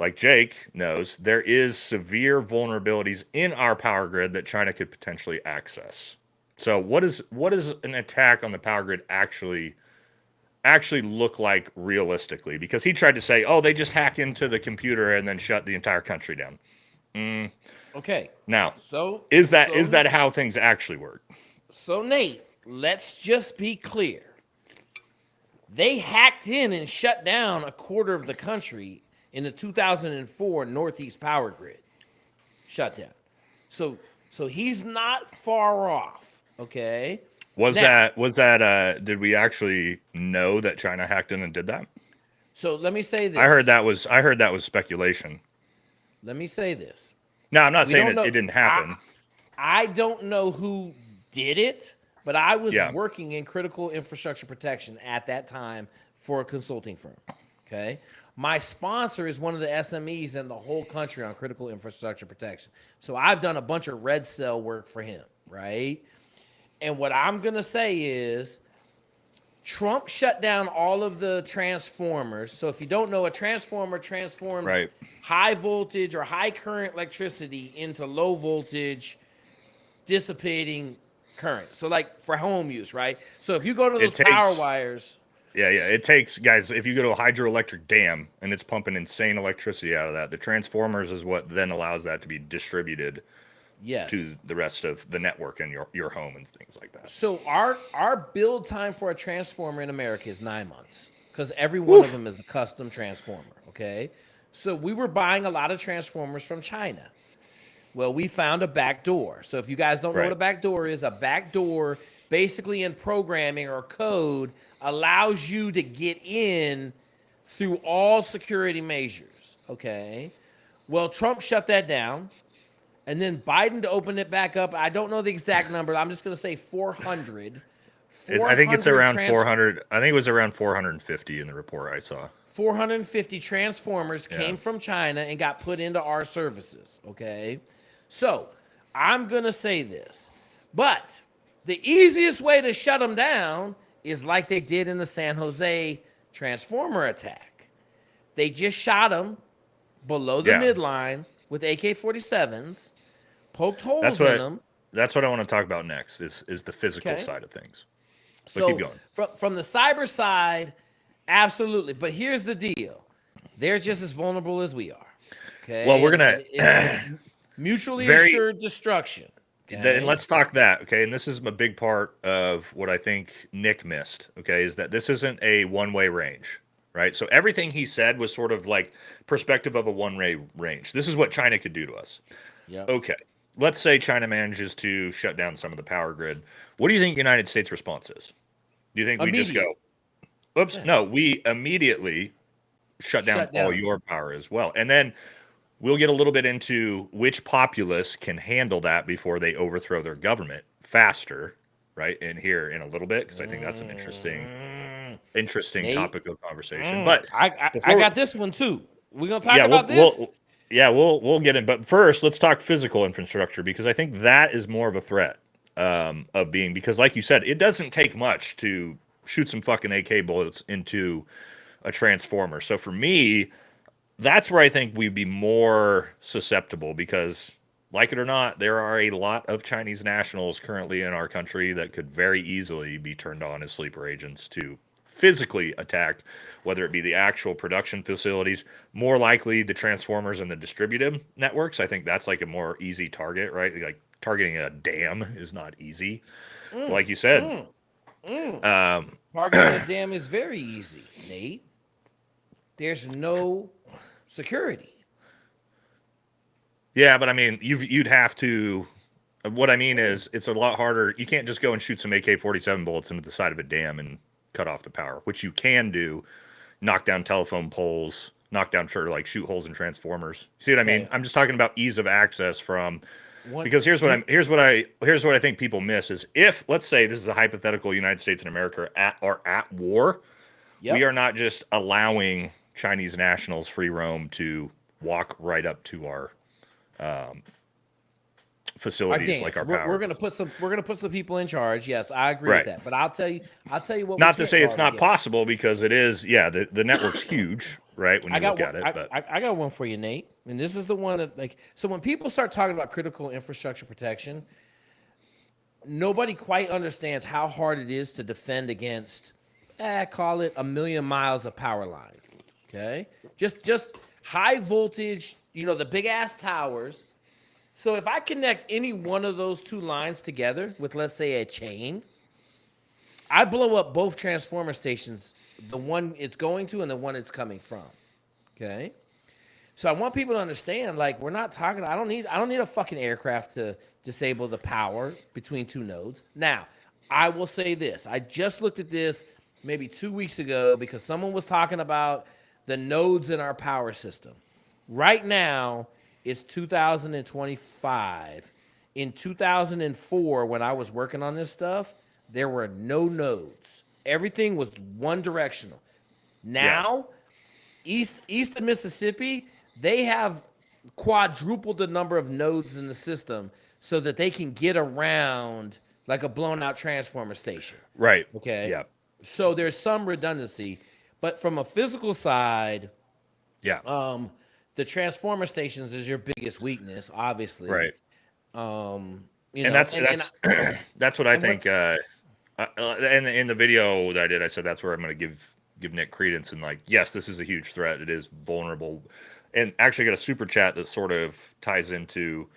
like Jake knows, there is severe vulnerabilities in our power grid that China could potentially access. So what is an attack on the power grid actually look like realistically? Because he tried to say, oh, they just hack into the computer and then shut the entire country down. Okay. Now, So is that how things actually work? So Nate, let's just be clear. They hacked in and shut down a quarter of the country in the 2004 Northeast power grid shutdown. So he's not far off, okay? Was that did we actually know that China hacked in and did that? So let me say this. I heard that was speculation. Let me say this. No, I'm not saying it didn't happen. I don't know who did it, but I was Yeah. working in critical infrastructure protection at that time for a consulting firm, okay? My sponsor is one of the SMEs in the whole country on critical infrastructure protection. So I've done a bunch of red cell work for him, right? And what I'm going to say is Trump shut down all of the transformers. So if you don't know, a transformer transforms Right. high voltage or high current electricity into low voltage dissipating current. So like for home use, right? So if you go to those power wires. Yeah. It takes, guys, if you go to a hydroelectric dam and it's pumping insane electricity out of that, the transformers is what then allows that to be distributed to the rest of the network and your home and things like that. So our build time for a transformer in America is 9 months because every one of them is a custom transformer, okay? So we were buying a lot of transformers from China. Well, we found a back door. So if you guys don't know what a back door is, a back door basically in programming or code allows you to get in through all security measures, okay? Well, Trump shut that down. And then Biden to open it back up. I don't know the exact number. I'm just going to say 400. I think it's around 400. I think it was around 450 in the report I saw. 450 transformers came from China and got put into our services, okay? So I'm going to say this. But the easiest way to shut them down is like they did in the San Jose transformer attack. They just shot them below the midline with AK-47s, poked That's holes in what them. that's what I want to talk about next is the physical Okay. side of things. But keep So going. from the cyber side, absolutely. But here's the deal: they're just as vulnerable as we are. Well, Okay, we're and it's gonna mutually very assured destruction. and Okay. let's talk that, okay? And this is a big part of what I think Nick missed, okay, is that this isn't a one-way range, right? So everything he said was sort of like perspective of a one-way range. This is what China could do to us. Yep. Okay. Let's say China manages to shut down some of the power grid. What do you think United States response is? Do you think we just go, Immediate. oops, Yeah. no, we immediately shut down Shut all down. your power as well. And then we'll get a little bit into which populace can handle that before they overthrow their government faster, right? In here in a little bit, because I think that's an Mm, interesting Nate. topic of conversation. But I before, got this one too. We're gonna talk yeah, about this. we'll get in. But first, let's talk physical infrastructure because I think that is more of a threat of being because, like you said, it doesn't take much to shoot some fucking AK bullets into a transformer. So for me, that's where I think we'd be more susceptible because, like it or not, there are a lot of Chinese nationals currently in our country that could very easily be turned on as sleeper agents to physically attack, whether it be the actual production facilities, more likely the transformers and the distributed networks. I think that's like a more easy target, right? Like targeting a dam is not easy. But Mm, like you said, mm, mm. um, Targeting a dam is very easy, Nate. There's no security. yeah, but I mean, you'd have to. What I mean is, it's a lot harder. You can't just go and shoot some AK-47 bullets into the side of a dam and cut off the power, which you can do. Knock down telephone poles, knock down sort of like shoot holes in transformers. See what I mean? Okay. I'm just talking about ease of access from One because you here's what I think people miss is if let's say this is a hypothetical United States and America are at war, we Yep. are not just allowing Chinese nationals free roam to walk right up to our um, Our facilities like dams. our power. We're gonna put some people in charge. Yes, I agree with Right. that. But I'll tell you what we Not to can't say it's guard not against. possible because it is. Yeah, the network's huge, right? When I you got look one. at it, but I got one for you, Nate. And this is the one that like. So when people start talking about critical infrastructure protection, nobody quite understands how hard it is to defend against, call it a million miles of power line. Okay, just high voltage. You know the big ass towers. So if I connect any one of those two lines together with, let's say, a chain, I blow up both transformer stations, the one it's going to and the one it's coming from. Okay. So I want people to understand, like, we're not talking. I don't need a fucking aircraft to disable the power between two nodes. Now, I will say this. I just looked at this maybe 2 weeks ago because someone was talking about the nodes in our power system. Right now, it's 2025. In 2004, when I was working on this stuff, there were no nodes. Everything was one directional. yeah, Now, east of Mississippi, they have quadrupled the number of nodes in the system so that they can get around like a blown out transformer station. right, Okay. yeah, So there's some redundancy, but from a physical side, yeah, um, the transformer stations is your biggest weakness, obviously. right. You And know, that's that's what I and what think. And in the video that I did, I said that's where I'm going to give Nick credence and like, yes, this is a huge threat. It is vulnerable, and actually got a super chat that sort of ties into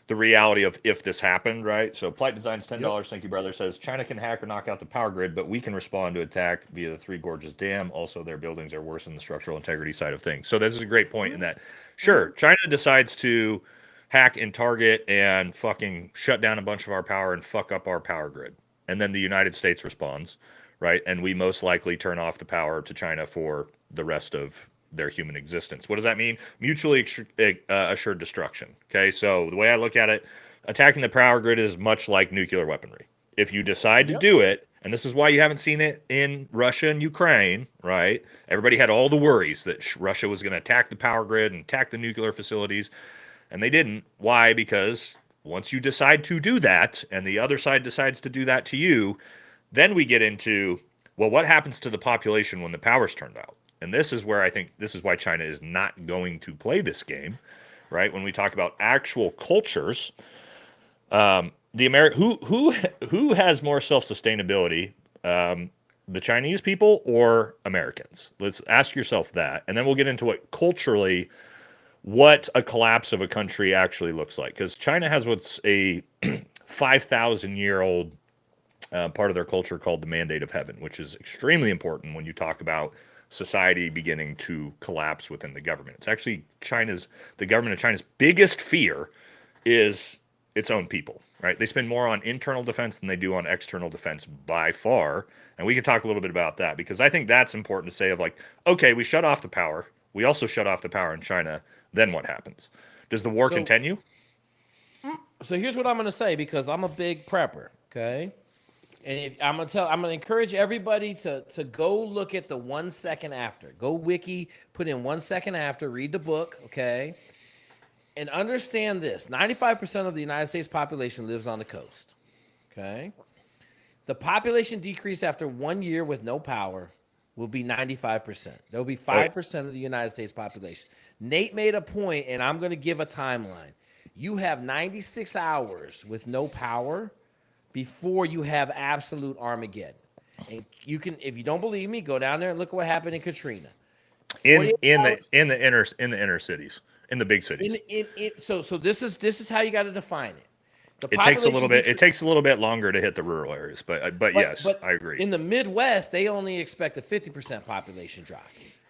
the reality of if this happened, right? So Plight Designs Yep. $10. Thank you, brother. Says China can hack or knock out the power grid, but we can respond to attack via the Three Gorges Dam. Also, their buildings are worse in the structural integrity side of things. So this is a great point in that. Sure, China decides to hack and target and fucking shut down a bunch of our power and fuck up our power grid, and then the United States responds, right? And we most likely turn off the power to China for the rest of their human existence. What does that mean? Mutually assured destruction. Okay, so the way I look at it, attacking the power grid is much like nuclear weaponry. If you decide to Yep. do it, and this is why you haven't seen it in Russia and Ukraine, right? Everybody had all the worries that Russia was going to attack the power grid and attack the nuclear facilities, and they didn't. Why? Because once you decide to do that, and the other side decides to do that to you, then we get into, well, what happens to the population when the power's turned out? And this is where I think this is why China is not going to play this game right? When we talk about actual cultures, who has more self sustainability, the Chinese people or Americans? Let's ask yourself that, and then we'll get into what culturally what a collapse of a country actually looks like. Because China has what's a 5,000-year-old part of their culture called the mandate of heaven, which is extremely important when you talk about society beginning to collapse within the government. It's actually the government of China's biggest fear is its own people, right? They spend more on internal defense than they do on external defense by far. And we can talk a little bit about that because I think that's important to say of like, okay, we shut off the power. We also shut off the power in China. Then what happens? Does the war So, continue? so here's what I'm gonna say because I'm a big prepper. Okay. And if, I'm gonna encourage everybody to go look at the 1 second after. Go wiki, put in 1 second after, read the book, okay? And understand this: 95% of the United States population lives on the coast. Okay. The population decrease after 1 year with no power will be 95%. There'll be Oh, 5% of the United States population. Nate made a point, and I'm gonna give a timeline. You have 96 hours with no power before you have absolute Armageddon. And you can, if you don't believe me, go down there and look at what happened in Katrina. in 48 in the hours in the inner cities, in the big cities. so this is how you got to define it. The It takes a little population bit. It decrease, takes a little bit longer to hit the rural areas, but yes, but I agree. in the Midwest, they only expect a 50% population drop,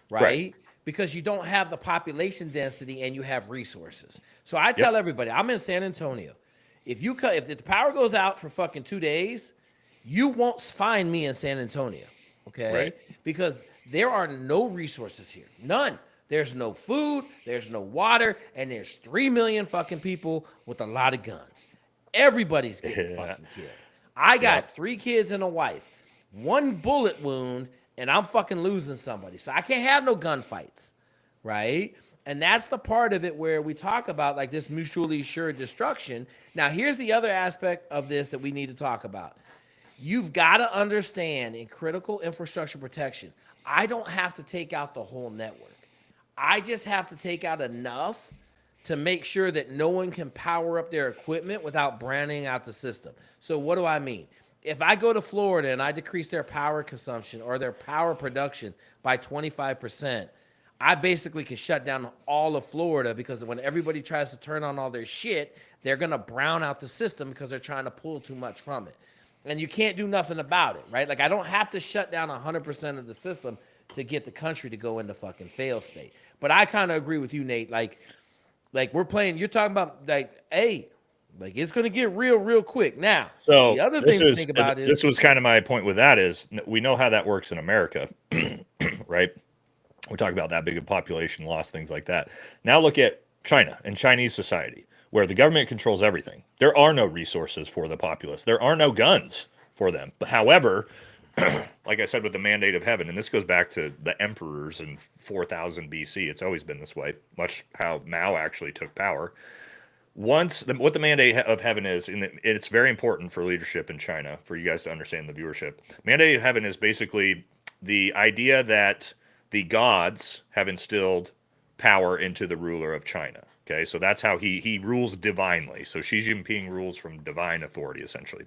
Right. right? Because you don't have the population density and you have resources. So I Yep. tell everybody, I'm in San Antonio. If the power goes out for fucking 2 days, you won't find me in San Antonio, Right. okay? Because there are no resources here, none. There's no food, there's no water, and there's 3 million fucking people with a lot of guns. Everybody's getting Yeah. fucking killed. I Yep. got 3 kids and a wife, one bullet wound, and I'm fucking losing somebody. So I can't have no gunfights, right? And that's the part of it where we talk about like this mutually assured destruction. Now, here's the other aspect of this that we need to talk about. You've got to understand in critical infrastructure protection, I don't have to take out the whole network. I just have to take out enough to make sure that no one can power up their equipment without branding out the system. So what do I mean? If I go to Florida and I decrease their power consumption or their power production by 25%, I basically can shut down all of Florida because when everybody tries to turn on all their shit, they're going to brown out the system because they're trying to pull too much from it. And you can't do nothing about it, right? Like I don't have to shut down 100% of the system to get the country to go into fucking fail state. But I kind of agree with you, Nate. Like we're playing, you're talking about like, hey, like it's gonna get real quick. Now, the So other thing to think about this is was kind of my point with that is we know how that works in America, right? We talk about that big of population loss, things like that. Now look at China and Chinese society, where the government controls everything. There are no resources for the populace. There are no guns for them. But however, like I said, with the mandate of heaven, and this goes back to the emperors in 4000 BC. It's always been this way, much how Mao actually took power. What the mandate of heaven is, and it's very important for leadership in China for you guys to understand the viewership. Mandate of heaven is basically the idea that the gods have instilled power into the ruler of China. Okay, so that's how he rules divinely. So Xi Jinping rules from divine authority essentially.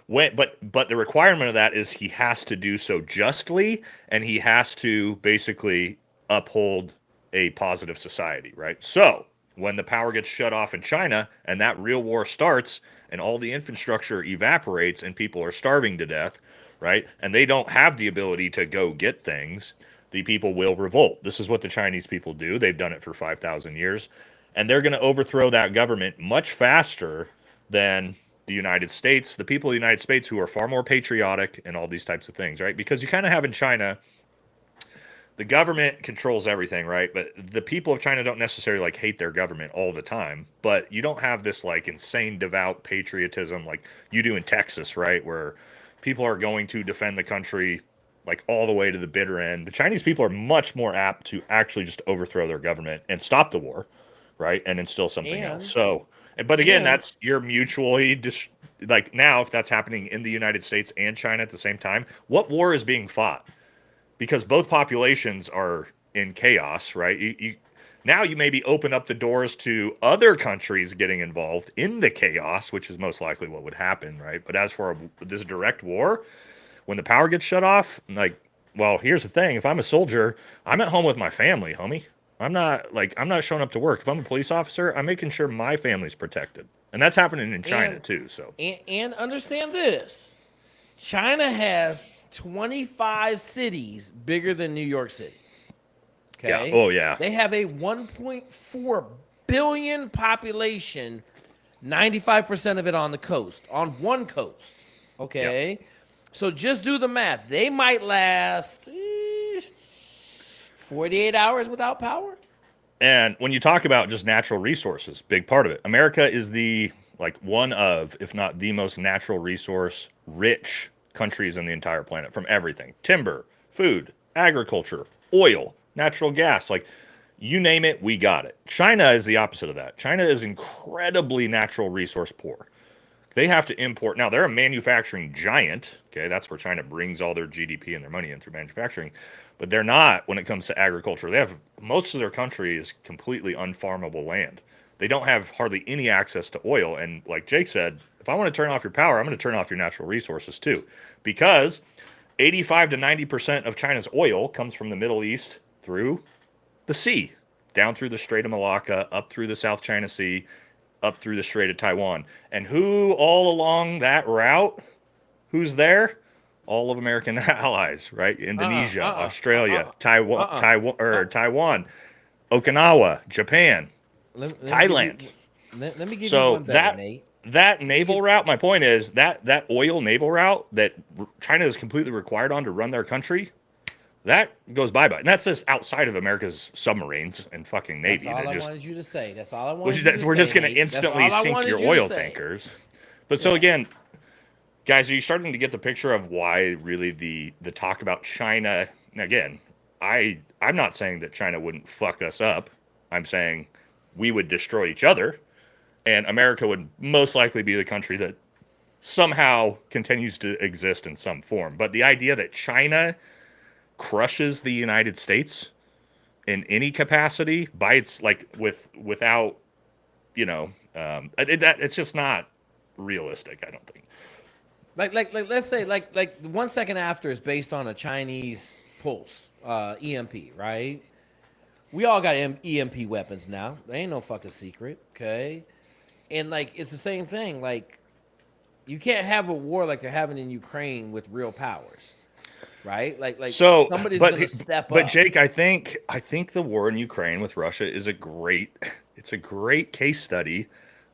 But the requirement of that is he has to do so justly, and he has to basically uphold a positive society, right? So when the power gets shut off in China and that real war starts and all the infrastructure evaporates and people are starving to death, right? And they don't have the ability to go get things, the people will revolt. This is what the Chinese people do. They've done it for 5,000 years. And they're going to overthrow that government much faster than the United States, the people of the United States who are far more patriotic and all these types of things, right? Because you kind of have in China, the government controls everything, right? But the people of China don't necessarily like hate their government all the time. But you don't have this like insane devout patriotism like you do in Texas, right? Where people are going to defend the country like all the way to the bitter end. The Chinese people are much more apt to actually just overthrow their government and stop the war, right? And instill something else. and So, but again, and that's you're mutually like now if that's happening in the United States and China at the same time, what war is being fought? Because both populations are in chaos, right? Now you maybe open up the doors to other countries getting involved in the chaos, which is most likely what would happen, right? But as for this direct war, when the power gets shut off, like, well, here's the thing: if I'm a soldier, I'm at home with my family, homie. I'm not showing up to work. If I'm a police officer, I'm making sure my family's protected, and that's happening in China And too. So and understand this. China has 25 cities bigger than New York City. yeah, Okay? oh yeah, They have a 1.4 billion population, 95% of it on the coast, on one coast. yeah. Okay? So just do the math. They might last 48 hours without power. And when you talk about just natural resources, big part of it. America is the like one of, if not the most natural resource rich countries in the entire planet from everything. Timber, food, agriculture, oil, natural gas, like you name it, we got it. China is the opposite of that. China is incredibly natural resource poor. They have to import. Now, they're a manufacturing giant. Okay, that's where China brings all their GDP and their money in through manufacturing. But they're not when it comes to agriculture. They have most of their country is completely unfarmable land. They don't have hardly any access to oil. And like Jake said, if I want to turn off your power, I'm going to turn off your natural resources too. Because 85 to 90% of China's oil comes from the Middle East through the sea, down through the Strait of Malacca, up through the South China Sea, up through the Strait of Taiwan. And who all along that route, who's there? All of American allies, right? Uh-uh, Indonesia, uh-uh, Australia, uh-uh, Taiwan, uh-uh. Taiwan, uh or Taiwan, Okinawa, Japan, Let me give Thailand. you let me give you So one better, Nate. that Let me naval give route, my point is that oil naval route that China is completely required on to run their country, that goes bye-bye. And that's just outside of America's submarines and fucking That's navy. all That I just wanted you to say. That's all I which wanted you that's to we're say, just going to Nate. That's instantly all I sink wanted your you to oil say. tankers. But so Yeah. again, guys, are you starting to get the picture of why really the talk about China? And again, I'm not saying that China wouldn't fuck us up. I'm saying we would destroy each other, and America would most likely be the country that somehow continues to exist in some form. But the idea that China crushes the United States in any capacity by its like without it's just not realistic. I don't think. Like let's say like 1 second after is based on a Chinese pulse, EMP, right? We all got EMP weapons now. They ain't no fucking secret, okay? And like it's the same thing. Like you can't have a war like they're having in Ukraine with real powers, right? Like So, somebody's gonna step but up. Jake, I think the war in Ukraine with Russia is a great it's a great case study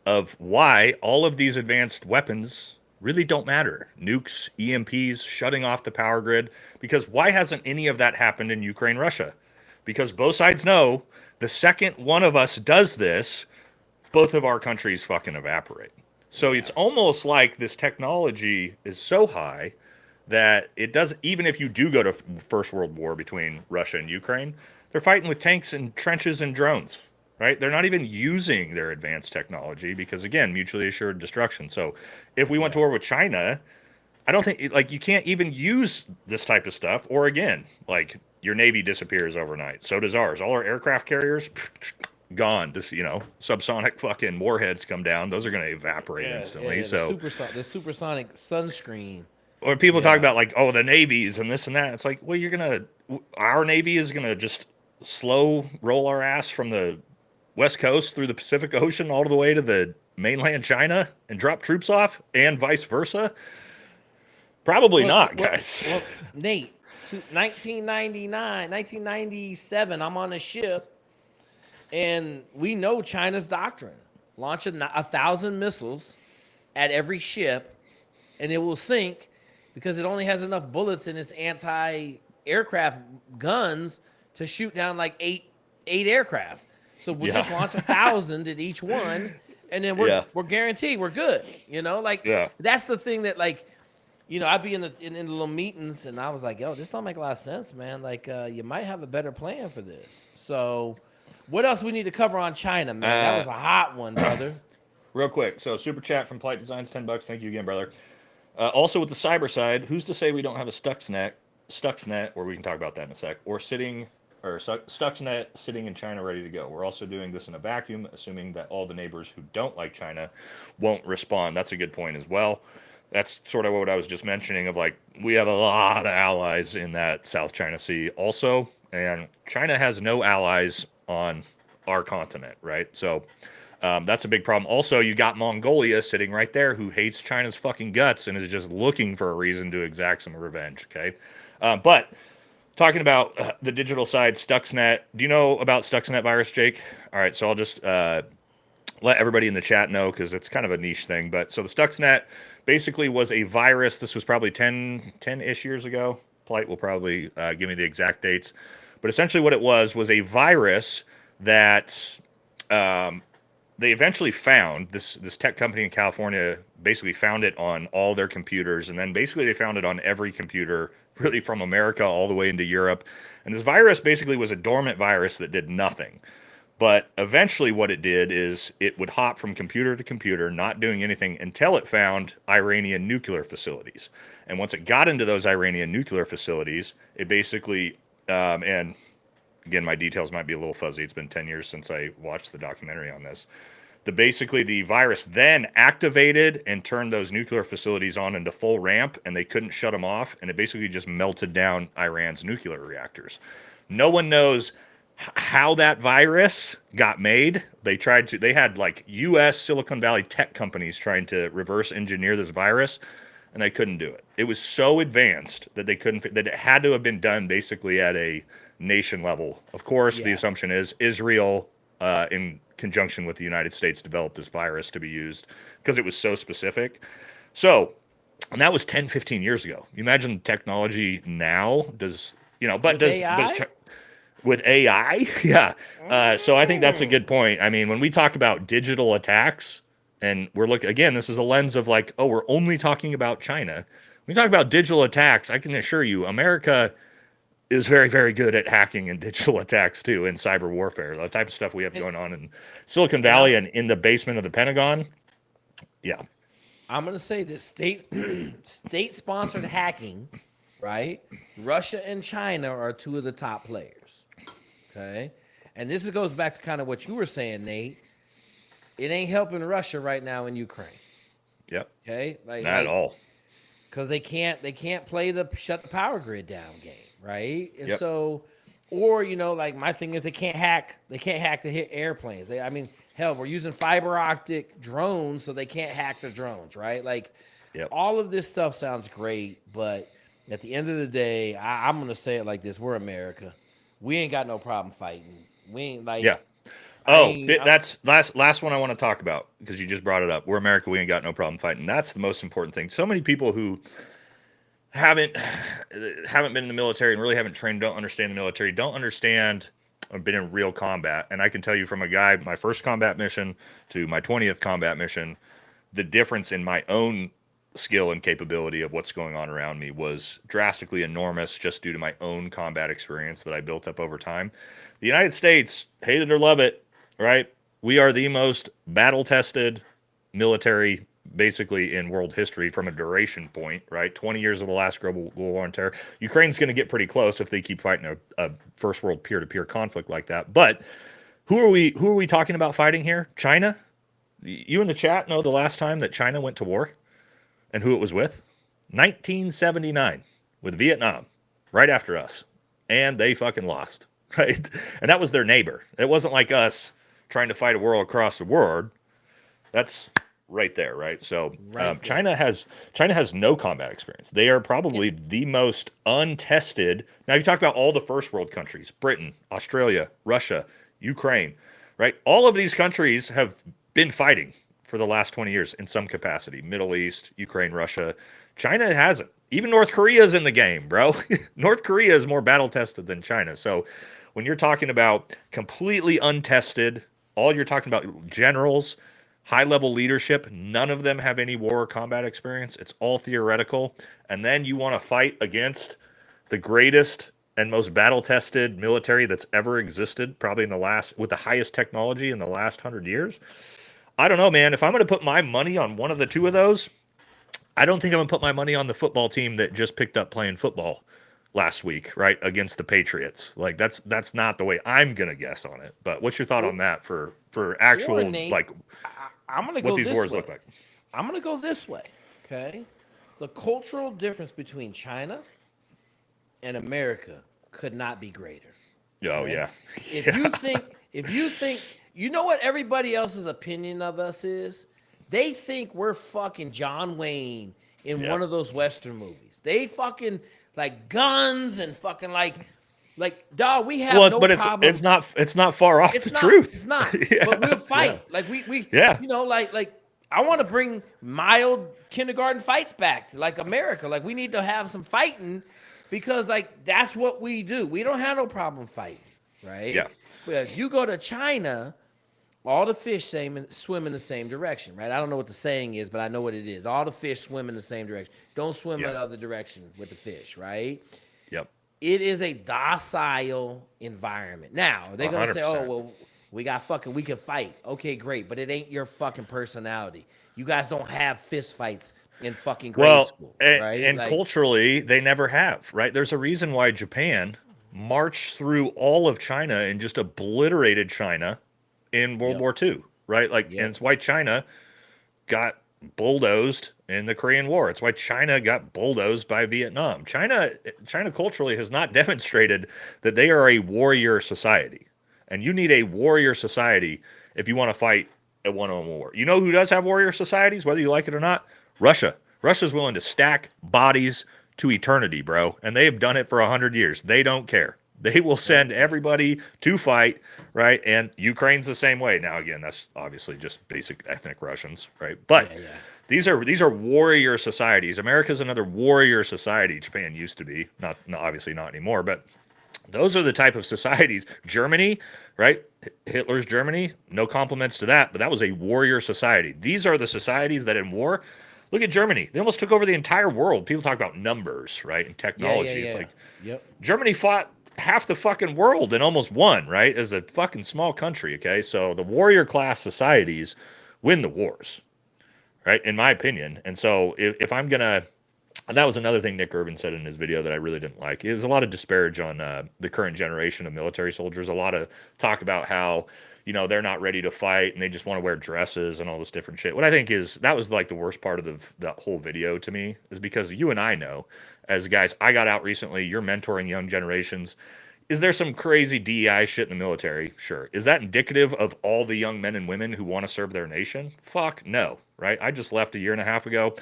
of why all of these advanced weapons really don't matter. Nukes, EMPs, shutting off the power grid, because why hasn't any of that happened in Ukraine, Russia? Because both sides know the second one of us does this, both of our countries fucking evaporate. So it's Yeah. almost like this technology is so high that it does, even if you do go to First World War between Russia and Ukraine, they're fighting with tanks and trenches and drones, right? They're not even using their advanced technology because, again, mutually assured destruction. So if we went to Yeah. war with China, I don't think like you can't even use this type of stuff. Or again, like your navy disappears overnight. So does ours. All our aircraft carriers gone. Just subsonic fucking warheads come down. Those are going to evaporate instantly. Yeah. So The supersonic sunscreen. when people talk Yeah. about like, oh, the navies and this and that, it's like, well, our navy is gonna just slow roll our ass from the west coast through the Pacific Ocean all the way to the mainland China and drop troops off, and vice versa. Probably Well, not, well, guys. well, Nate, 1999, 1997, I'm on a ship, and we know China's doctrine: launch 1,000 missiles at every ship, and it will sink because it only has enough bullets in its anti-aircraft guns to shoot down like eight aircraft. So we'll Yeah, just launch 1,000 at each one, and then we're yeah, we're guaranteed we're good. Like yeah. that's the thing that like I'd be in the little meetings, and I was like, "Yo, this don't make a lot of sense, man. Like, you might have a better plan for this." So, what else we need to cover on China, man? That Uh, was a hot one, brother. real quick. So super chat from Polite Designs, $10. Thank you again, brother. Also with the cyber side, who's to say we don't have a Stuxnet where we can talk about that in a sec, or sitting or Stuxnet sitting in China ready to go. We're also doing this in a vacuum, assuming that all the neighbors who don't like China won't respond. That's a good point as well. That's sort of what I was just mentioning of like we have a lot of allies in that South China Sea also, and China has no allies on our continent, right? So that's a big problem. Also, you got Mongolia sitting right there who hates China's fucking guts and is just looking for a reason to exact some revenge. Okay, but talking about the digital side, Stuxnet. Do you know about Stuxnet virus, Jake? All right, so I'll just let everybody in the chat know because it's kind of a niche thing. But so the Stuxnet basically was a virus. This was probably 10-ish years ago. Polite will probably give me the exact dates. But essentially what it was a virus that um, they eventually found. This tech company in California basically found it on all their computers. And then basically they found it on every computer, really from America all the way into Europe. And this virus basically was a dormant virus that did nothing. But eventually, what it did is it would hop from computer to computer, not doing anything until it found Iranian nuclear facilities. And once it got into those Iranian nuclear facilities, it basically, and again, my details might be a little fuzzy. It's been 10 years since I watched the documentary on this. The virus then activated and turned those nuclear facilities on into full ramp, and they couldn't shut them off. And it basically just melted down Iran's nuclear reactors. No one knows how that virus got made. They had like US Silicon Valley tech companies trying to reverse engineer this virus, and they couldn't do it. It was so advanced that that it had to have been done basically at a nation level. Of course, the Yeah. assumption is Israel, in conjunction with the United States, developed this virus to be used because it was so specific. So, and that was 10, 15 years ago. You imagine technology now does, but With does AI? with AI. Yeah. So I think that's a good Mm. point. I mean, when we talk about digital attacks, and we're looking again, this is a lens of like, oh, we're only talking about China. When we talk about digital attacks, I can assure you, America is very, very good at hacking and digital attacks too, in cyber warfare. The type of stuff we have And going on in Silicon and Valley and in the basement of the Pentagon. Yeah. I'm gonna say this state sponsored hacking, right? Russia and China are two of the top players. Okay. And this goes back to kind of what you were saying, Nate. It ain't helping Russia right now in Ukraine. Yep. Okay. Like Not at like all. because they can't play the shut the power grid down game, right? And Yep. so, or like my thing is they can't hack the hit airplanes. I mean, hell, we're using fiber optic drones, so they can't hack the drones, right? Like Yep. all of this stuff sounds great, but at the end of the day, I'm gonna say it like this: we're America. We ain't got no problem fighting. We ain't Yeah. like I Oh, ain't. that's last one I want to talk about because you just brought it up. We're America. We ain't got no problem fighting. That's the most important thing. So many people who haven't haven't been in the military and really haven't trained, don't understand the military, don't understand or been in real combat. And I can tell you from a guy, my first combat mission to my 20th combat mission, the difference in my own skill and capability of what's going on around me was drastically enormous just due to my own combat experience that I built up over time. The United States, hate it or love it, right? We are the most battle tested military basically in world history from a duration point, right? 20 years of the last global war on terror. Ukraine's going to get pretty close if they keep fighting a first world peer-to-peer conflict like that. But who are we talking about fighting here? China? You in the chat know the last time that China went to war and who it was with? 1979 with Vietnam, right after us. And they fucking lost, right? And that was their neighbor. It wasn't like us trying to fight a war across the world. That's right there, right? So Right there. China has no combat experience. They are And probably the most untested. Now, if you talk about all the first world countries, Britain, Australia, Russia, Ukraine, right? All of these countries have been fighting for the last 20 years in some capacity. Middle East, Ukraine, Russia. China hasn't. Even North Korea's in the game, bro. North Korea is more battle tested than China. So when you're talking about completely untested, all you're talking about generals, high level leadership, none of them have any war or combat experience. It's all theoretical. And then you want to fight against the greatest and most battle tested military that's ever existed, probably in the last, with the highest technology in the last 100 years. I don't know, man. If I'm going to put my money on one of the two of those, I don't think I'm going to put my money on the football team that just picked up playing football last week, right, against the Patriots. Like that's not the way I'm gonna guess on it. But what's your thought on that for Or actual Nate, like I'm gonna what go these this wars way. look like? I'm gonna go this way. Okay, the cultural difference between China and America could not be greater. Oh Okay, yeah, if yeah, you think, you know what everybody else's opinion of us is, they think we're fucking John Wayne in yep. one of those Western movies. They fucking like guns and fucking like dog. We have Well, no but problem. it's not far off It's the not. truth. It's not. But Yeah, we'll yeah, fight. Like we yeah. you know, like I want to bring mild kindergarten fights back to like America. Like we need to have some fighting because like that's what we do. We don't have no problem fighting, right? Yeah. But if you go to China, all the fish swim in the same direction, right? I don't know what the saying is, but I know what it is. All the fish swim in the same direction. Don't swim in Yeah. the other direction with the fish, right? Yep. It is a docile environment. Now, they're gonna say, oh, 100%. well, we can fight. Okay, great, but it ain't your fucking personality. You guys don't have fist fights in fucking grade Well, school, and, right? and Like, culturally, they never have, right? There's a reason why Japan marched through all of China and just obliterated China in World yep, War II, right? Like, and yep, it's why China got bulldozed in the Korean War. It's why China got bulldozed by Vietnam. China culturally has not demonstrated that they are a warrior society. And you need a warrior society if you want to fight a one-on-one war. You know who does have warrior societies, whether you like it or not? Russia. Russia's willing to stack bodies to eternity, bro. And they have done it for 100 years. They don't care. They will yep, send everybody to fight, right? And Ukraine's the same way. Now, again, that's obviously just basic ethnic Russians, right? But yeah, yeah, these are warrior societies. America's another warrior society. Japan used to be, not obviously not anymore, but those are the type of societies. Germany, right? Hitler's Germany, no compliments to that, but that was a warrior society. These are the societies that in war, look at Germany. They almost took over the entire world. People talk about numbers, right? And yeah, yeah, technology. It's yeah, like yep, Germany fought half the fucking world and almost won, right? As a fucking small country, okay? So the warrior class societies win the wars, right? In my opinion. And so if I'm going to, and that was another thing Nick Urban said in his video that I really didn't like. There's a lot of disparage on the current generation of military soldiers. A lot of talk about how, they're not ready to fight and they just want to wear dresses and all this different shit. What I think is that was like the worst part of that whole video to me is because you and I know, as guys, I got out recently. You're mentoring young generations. Is there some crazy DEI shit in the military? Sure. Is that indicative of all the young men and women who want to serve their nation? Fuck no, right? I just left a year and a half ago.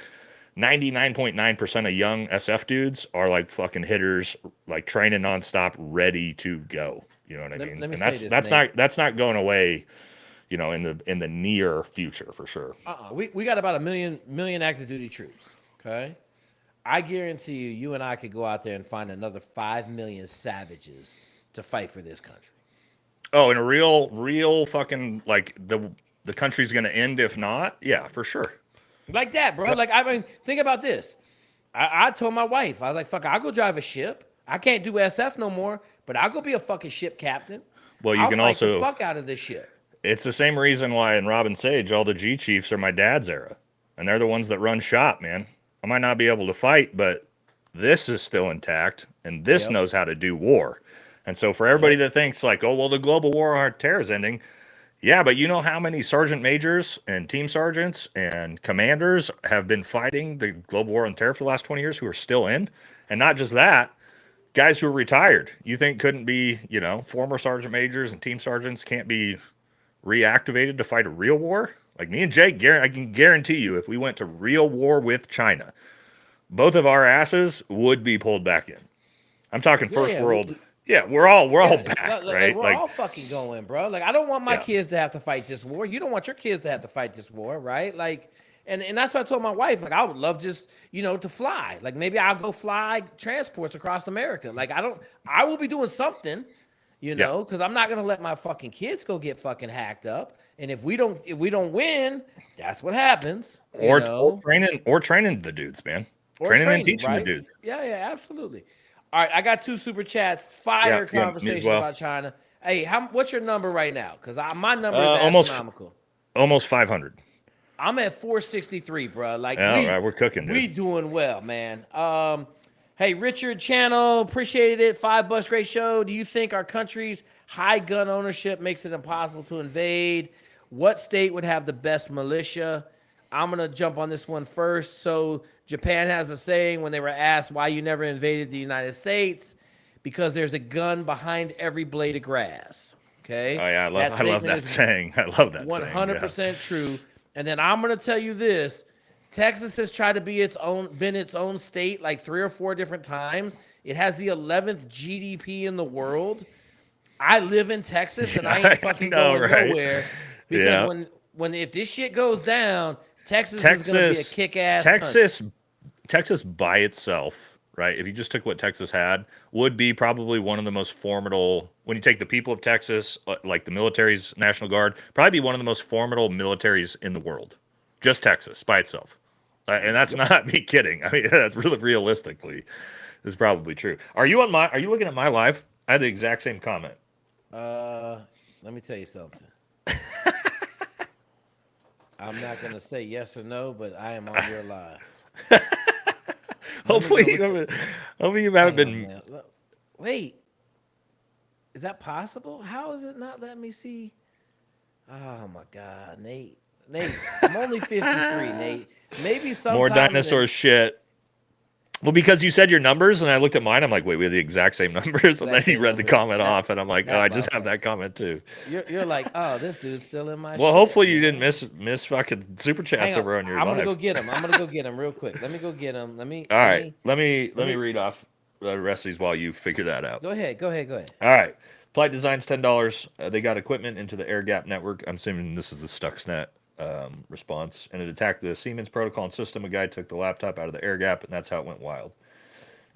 99.9% of young SF dudes are like fucking hitters, like training nonstop, ready to go. You know what I mean? let me And say that's this, that's Nate. not that's not going away, in the near future for sure. We got about a million active duty troops. Okay, I guarantee you and I could go out there and find another 5 million savages to fight for this country. Oh, and a real fucking like the country's going to end if not. Yeah, for sure. Like that, bro. Yep. Like, I mean, think about this. I told my wife, I was like, fuck, I'll go drive a ship. I can't do SF no more, but I'll go be a fucking ship captain. Well, you I'll can fight the also. fuck out of this ship. It's the same reason why in Robin Sage all the G chiefs are my dad's era, and they're the ones that run shop. Man, I might not be able to fight, but this is still intact, and this Yep. knows how to do war. And so for everybody Yep. that thinks like, oh well, the global war on terror is ending, yeah, but you know how many sergeant majors and team sergeants and commanders have been fighting the global war on terror for the last 20 years who are still in? And not just that, guys who are retired, you think couldn't be, former sergeant majors and team sergeants can't be reactivated to fight a real war? Like me and Jake, I can guarantee you, if we went to real war with China, both of our asses would be pulled back in. I'm talking Yeah, first yeah. world. Yeah, we're all Yeah, back, like right? we're Like, all fucking going, bro. Like I don't want my yeah, kids to have to fight this war. You don't want your kids to have to fight this war, right? Like, and that's what I told my wife. Like I would love just to fly. Like maybe I'll go fly transports across America. Like I will be doing something, yeah. because I'm not gonna let my fucking kids go get fucking hacked up. And if we don't win, that's what happens, Or training the dudes, man. or Training and training, teaching the right? dudes. Yeah, yeah, absolutely. All right, I got two super chats. Yeah, Fire yeah, me as conversation well. about China. Hey, what's your number right now? Because my number is Almost astronomical. almost 500. I'm at 463, bro. Like All we right, we're cooking, we dude. doing well, man. Hey, Richard Channel, appreciated it. $5, great show. Do you think our country's high gun ownership makes it impossible to invade? What state would have the best militia? I'm gonna jump on this one first. So Japan has a saying when they were asked why you never invaded the United States, because there's a gun behind every blade of grass. Oh Okay, yeah, that I love statement that is saying. I love that saying. Yeah. 100% true. And then I'm gonna tell you this: Texas has tried to been its own state like 3 or 4 different times. It has the 11th GDP in the world. I live in Texas and I ain't I fucking know, going right? nowhere because Yeah. when if this shit goes down, Texas is gonna be a Texas, kick-ass country. Texas, Texas by itself, right? If you just took what Texas had, would be probably one of the most formidable. When you take the people of Texas, like the military's National Guard, probably be one of the most formidable militaries in the world. Just Texas by itself, and that's not me kidding. I mean, that's really realistically is probably true. Are you on my? Are you looking at my live? I had the exact same comment. Uh, let me tell you something. I'm not gonna say yes or no, but I am on your live. Let me Hopefully, go look at. hopefully you haven't Hang on, been. man. Wait, is that possible? How is it not letting me see? Oh my God, Nate. Nate, I'm only 53, Nate. Maybe More sometime in dinosaur the shit. Well, because you said your numbers, and I looked at mine, I'm like, wait, we have the exact same numbers, and then exact you same read the numbers, comment off, and I'm like, oh, that I just have motherfucker. that comment too. You're like, oh, this dude's still in my Well, shit, hopefully you didn't man. miss fucking super Hang chats on, over on your I'm gonna go live. get him. I'm gonna go get him real quick. Let me go get him. All right, Let let me me. read off the rest of these while you figure that out. Go ahead. Go ahead. Go ahead. All right, Flight Design's $10. They got equipment into the air gap network. I'm assuming this is the Stuxnet response, and it attacked the Siemens protocol and system. A guy took the laptop out of the air gap, and that's how it went wild.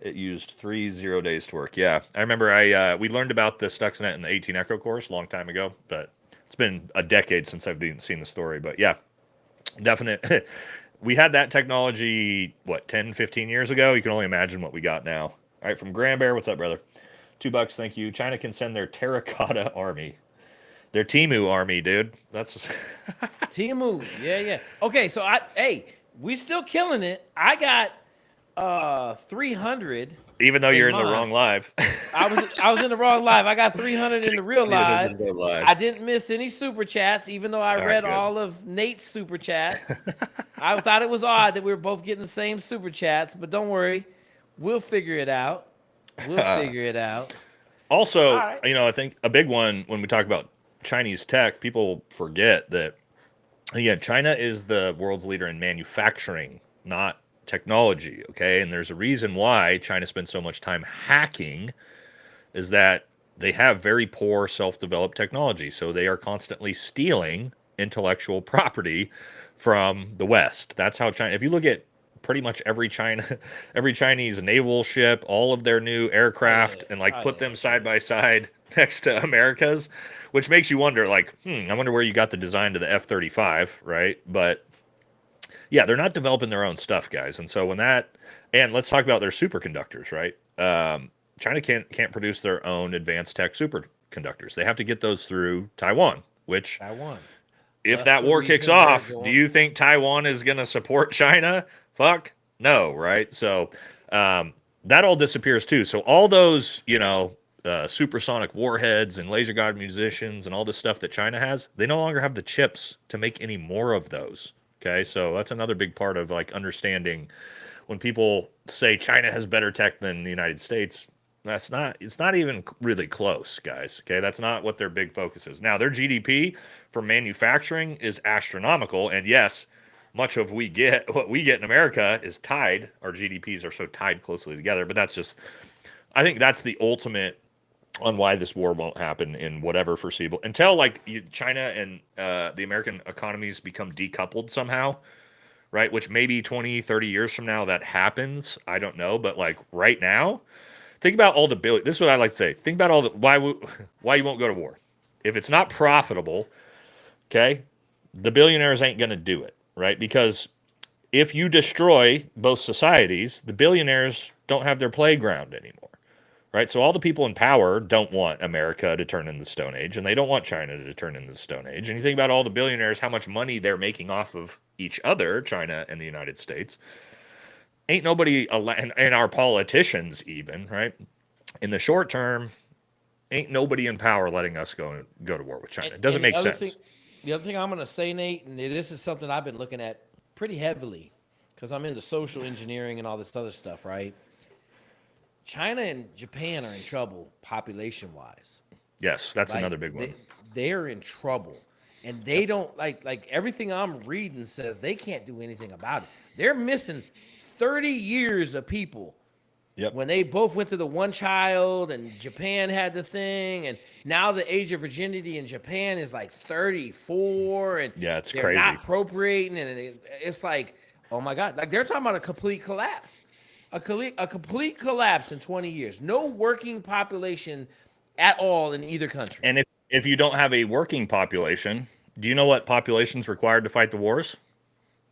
It used 30 days to work. Yeah, I remember. We learned about the Stuxnet in the 18 Echo course a long time ago, but it's been a decade since I've seen the story. But yeah, definite. We had that technology what 10, 15 years ago. You can only imagine what we got now. All right, from Grand Bear, what's up, brother? $2, thank you. China can send their terracotta army, their Timu army, dude. That's Timu. Yeah, yeah. Okay, so we still killing it. I got 300 even though in you're in the mine. wrong live. I was in the wrong live. I got 300 in the real Even this live. is so live. I didn't miss any super chats, even though I All right, read good. all of Nate's super chats. I thought it was odd that we were both getting the same super chats, but don't worry, we'll figure it out. We'll figure it out. All Also, right. I think a big one when we talk about Chinese tech, people forget that again, China is the world's leader in manufacturing, not technology. Okay, and there's a reason why China spends so much time hacking. Is that they have very poor self-developed technology, so they are constantly stealing intellectual property from the West. That's how China. If you look at pretty much every China, every Chinese naval ship, all of their new Oh yeah. aircraft, and like Oh put yeah. them Oh side yeah. by side next to America's, which makes you wonder, like, I wonder where you got the design to the F-35, right? But yeah, they're not developing their own stuff, guys. And so when that, and let's talk about their superconductors, right? China can't produce their own advanced tech superconductors. They have to get those through Taiwan. Which, Taiwan. if Thus that the war kicks reason they're off, do going. you think Taiwan is going to support China? Fuck no, right? So that all disappears too. So all those, supersonic warheads and laser guided munitions and all this stuff that China has, they no longer have the chips to make any more of those. Okay, so that's another big part of like understanding when people say China has better tech than the United States. It's not even really close, guys. Okay, that's not what their big focus is. Now, their GDP for manufacturing is astronomical, and yes, much of what we get in America is tied. Our GDPs are so tied closely together, but that's just I think that's the ultimate on why this war won't happen in whatever foreseeable until like China and the American economies become decoupled somehow, right? Which maybe 20, 30 years from now that happens. I don't know, but like right now, think about all the billion. This is what I like to say. Think about all the why you won't go to war. If it's not profitable, okay, the billionaires ain't going to do it, right? Because if you destroy both societies, the billionaires don't have their playground anymore, right? So all the people in power don't want America to turn into the Stone Age, and they don't want China to turn into the Stone Age. And you think about all the billionaires, how much money they're making off of each other, China and the United States. ain't nobody, and our politicians even, right? In the short term, ain't nobody in power letting us go to war with China. It doesn't And make sense. the other thing I'm gonna say, Nate, and this is something I've been looking at pretty heavily because I'm into social engineering and all this other stuff, right? China and Japan are in trouble population wise. Yes, that's Like another big one. they're in trouble. And they Yep. don't like everything I'm reading says they can't do anything about it. They're missing 30 years of people Yep. when they both went to the one child and Japan had the thing, and now the age of virginity in Japan is like 34, and Yeah, it's they're crazy. not procreating, and it's like, oh my god, like they're talking about a complete collapse, a complete collapse in 20 years. No working population at all in either country. And if you don't have a working population, do you know what population's required to fight the wars?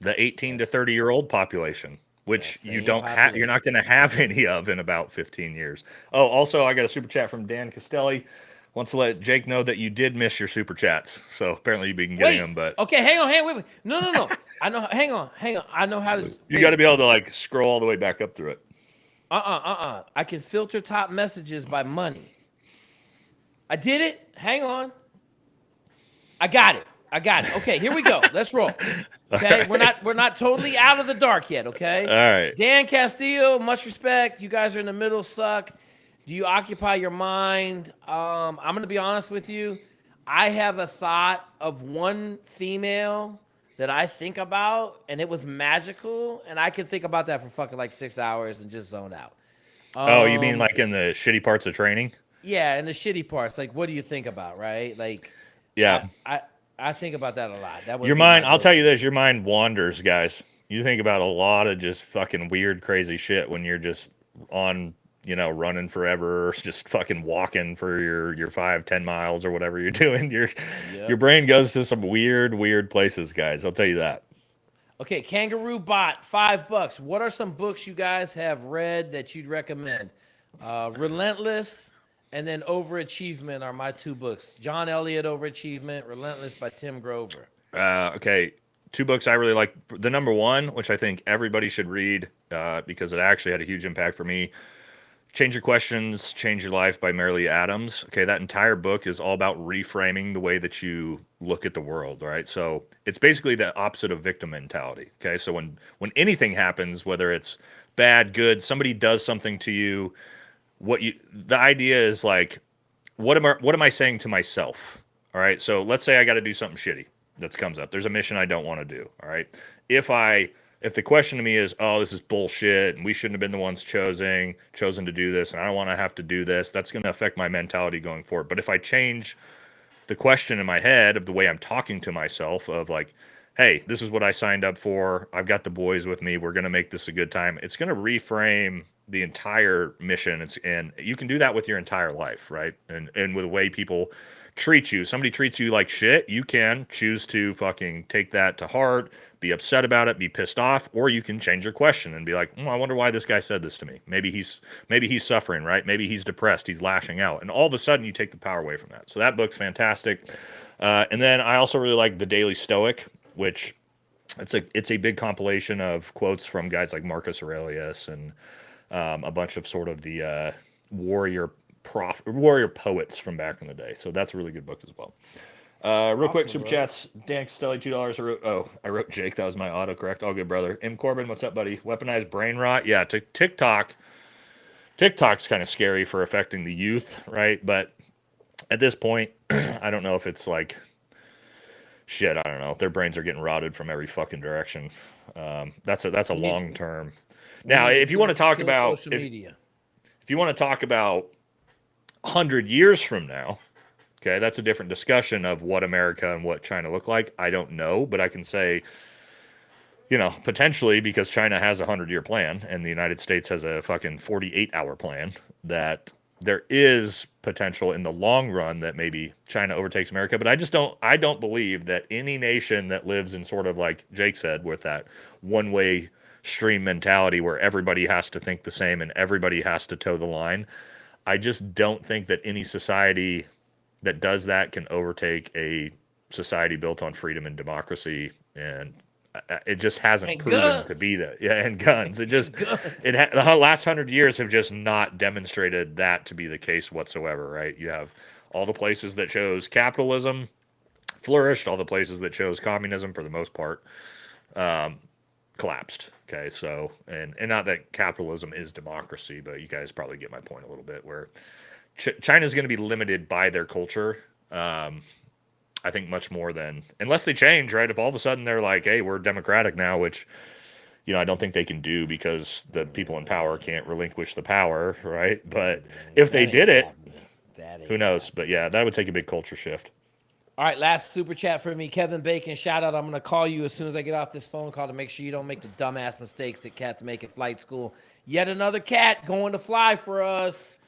The 18 to That's 30-year-old population, that which you same don't have, you're not population. going to have any of in about 15 years. Oh, also, I got a super chat from Dan Castelli. Wants to let Jake know that you did miss your super chats. So apparently you've been getting Wait, them, but okay, hang on, wait. No, no, no. I know. Hang on. I know how to you got to wait. be able to like scroll all the way back up through it. I can filter top messages by money. I did it. Hang on. I got it. I got it. Okay, here we go. Let's roll. All Okay, right. we're not totally out of the dark yet. All Okay, right. Dan Castillo, much respect. You guys are in the middle. Suck. Do you occupy your mind? I'm gonna be honest with you. I have a thought of one female that I think about, and it was magical, and I can think about that for fucking like 6 hours and just zone out. Oh, you mean Um, like in the shitty parts of training? yeah, and the shitty parts, like, what do you think about, right? Like, I Yeah. I I think about that a lot. That Your would be my mind, I'll tell you go-to. this, your mind wanders, guys. You think about a lot of just fucking weird, crazy shit when you're just on, running forever, or just fucking walking for your 5, 10 miles or whatever you're doing. Your Yep. brain goes to some weird, weird places, guys. I'll tell you that. Okay, Kangaroo Bot, $5. What are some books you guys have read that you'd recommend? Relentless and then Overachievement are my two books. John Elliott, Overachievement, Relentless by Tim Grover. Okay, two books I really like. The number one, which I think everybody should read, because it actually had a huge impact for me. Change Your Questions, Change Your Life by Marilee Adams. Okay, that entire book is all about reframing the way that you look at the world, right? So it's basically the opposite of victim mentality. Okay, so when anything happens, whether it's bad, good, somebody does something to you, the idea is like, what am I saying to myself? All right. So let's say I got to do something shitty that comes up. There's a mission I don't want to do. All right. If I if the question to me is, oh, this is bullshit, and we shouldn't have been the ones chosen to do this, and I don't want to have to do this, that's going to affect my mentality going forward. But if I change the question in my head of the way I'm talking to myself of like, hey, this is what I signed up for. I've got the boys with me. We're going to make this a good time. It's going to reframe the entire mission. And you can do that with your entire life, right? And with the way people treat you. Somebody treats you like shit, you can choose to fucking take that to heart, be upset about it, be pissed off, or you can change your question and be like, I wonder why this guy said this to me. Maybe he's suffering, right? Maybe he's depressed, he's lashing out, and all of a sudden you take the power away from that. So that book's fantastic. And then I also really like The Daily Stoic, which it's a big compilation of quotes from guys like Marcus Aurelius and a bunch of sort of the warrior warrior poets from back in the day. So that's a really good book as well. Real quick, Awesome, super brother. chats. Dan Stelly, $2. I wrote Jake. That was my autocorrect. All good, brother. M. Corbin, what's up, buddy? Weaponized brain rot. Yeah, TikTok. TikTok's kind of scary for affecting the youth, right? But at this point, I don't know if it's like shit. I don't know. Their brains are getting rotted from every fucking direction. That's a We need long term. we Now, need to if you want to talk kill about social if media. if you want to talk about 100 years from now, okay, that's a different discussion of what America and what China look like. I don't know, but I can say, potentially because China has a 100-year plan and the United States has a fucking 48-hour plan, that there is potential in the long run that maybe China overtakes America. But I don't believe that any nation that lives in sort of like Jake said, with that one-way stream mentality where everybody has to think the same and everybody has to toe the line. I just don't think that any society that does that can overtake a society built on freedom and democracy. And It just hasn't And proven to be guns. that. Yeah, and guns. It just And guns. the last 100 years have just not demonstrated that to be the case whatsoever, right? You have all the places that chose capitalism flourished, all the places that chose communism for the most part collapsed. Okay, so and not that capitalism is democracy, but you guys probably get my point a little bit. Where China's going to be limited by their culture. I think much more than unless they change, right? If all of a sudden they're like, "Hey, we're democratic now," which I don't think they can do because the people in power can't relinquish the power, right? But if they That ain't did it, happening. That who ain't knows? happening. But yeah, that would take a big culture shift. All right, last super chat for me. Kevin Bacon, shout out. I'm going to call you as soon as I get off this phone call to make sure you don't make the dumbass mistakes that cats make at flight school. Yet another cat going to fly for us.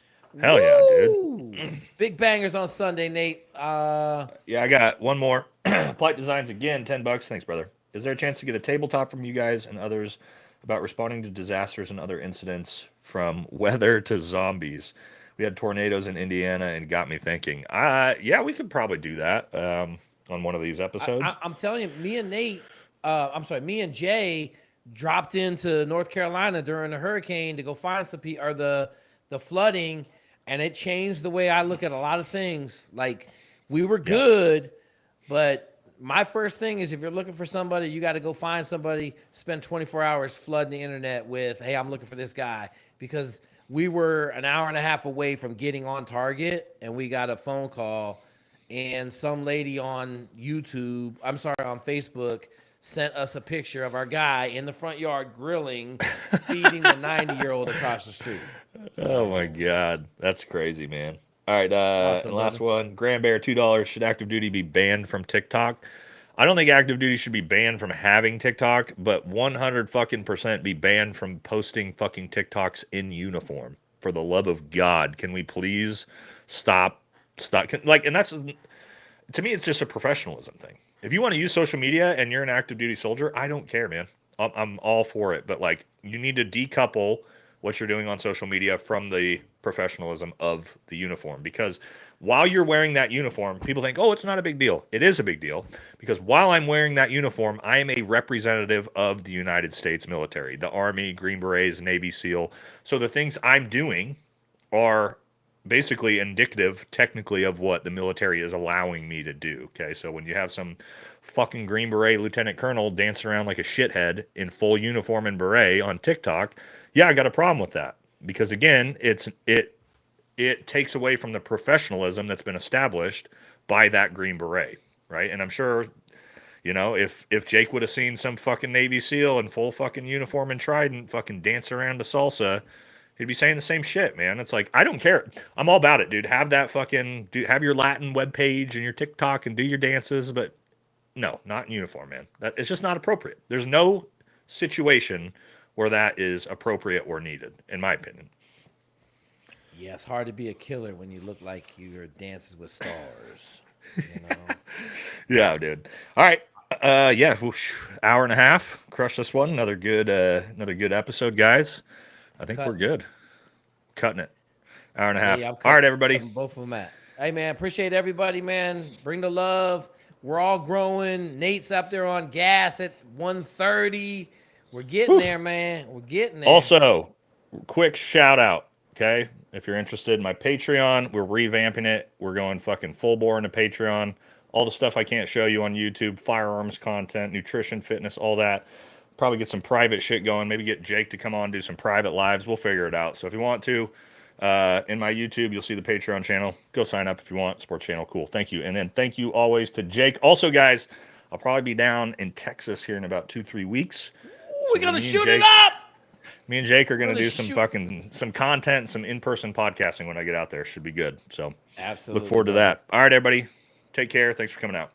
Hell yeah, dude. Woo! Big bangers on Sunday, Nate. Yeah, I got one more. Plight Designs again, $10. Thanks, brother. Is there a chance to get a tabletop from you guys and others about responding to disasters and other incidents from weather to zombies? We had tornadoes in Indiana and got me thinking. Yeah, we could probably do that on one of these episodes. I'm telling you, me and Nate, me and Jay dropped into North Carolina during the hurricane to go find some people, or the flooding, and it changed the way I look at a lot of things. Like, we were Yeah. good, but my first thing is if you're looking for somebody, you got to go find somebody, spend 24 hours flooding the internet with, hey, I'm looking for this guy. Because we were an hour and a half away from getting on target, and we got a phone call, and some lady on on Facebook, sent us a picture of our guy in the front yard grilling, feeding the 90-year-old across the street. Oh my So God, that's crazy, man. All right, awesome, and last brother. one, Grand Bear, $2. Should active duty be banned from TikTok? I don't think active duty should be banned from having TikTok, but 100 fucking percent be banned from posting fucking TikToks in uniform. For the love of God, can we please stop? Stop. And that's to me, it's just a professionalism thing. If you want to use social media and you're an active duty soldier, I don't care, man. I'm all for it. But like, you need to decouple what you're doing on social media from the professionalism of the uniform. Because while you're wearing that uniform, people think, oh, it's not a big deal. It is a big deal. Because while I'm wearing that uniform, I am a representative of the United States military, the Army, Green Berets, Navy SEAL. So the things I'm doing are basically indicative technically of what the military is allowing me to do. Okay, so when you have some fucking Green Beret lieutenant colonel dancing around like a shithead in full uniform and beret on TikTok, yeah, I got a problem with that. Because again, it takes away from the professionalism that's been established by that Green Beret, right? And I'm sure, if Jake would have seen some fucking Navy SEAL in full fucking uniform and trident fucking dance around to salsa, he'd be saying the same shit, man. It's like, I don't care. I'm all about it, dude. Have that fucking, have your Latin webpage and your TikTok and do your dances, but no, not in uniform, man. That it's just not appropriate. There's no situation where that is appropriate or needed, in my opinion. Yeah, it's hard to be a killer when you look like you're dances with stars. You know. Yeah, dude. All right. Yeah, whoosh, hour and a half. Crush this one. Another good episode, guys. I think we're Cutting it. good. Cutting it. Hour and a Hey, half. I'm All right, everybody. cutting both of them at. Hey, man, appreciate everybody, man. Bring the love. We're all growing. Nate's up there on gas at 130. We're getting Whew. there, man. We're getting there. Also, quick shout out, okay? If you're interested in my Patreon, we're revamping it. We're going fucking full bore into Patreon. All the stuff I can't show you on YouTube, firearms content, nutrition, fitness, all that. Probably get some private shit going. Maybe get Jake to come on, do some private lives. We'll figure it out. So if you want to, in my YouTube, you'll see the Patreon channel. Go sign up if you want. Sports channel, cool. Thank you. And then thank you always to Jake. Also, guys, I'll probably be down in Texas here in about 2-3 weeks. Ooh, So we're gonna me and shoot it Jake, up. me and Jake are We're gonna gonna do shoot. some content, some in-person podcasting when I get out there. Should be good. So look Absolutely, forward to brother. that. All right, everybody. Take care. Thanks for coming out.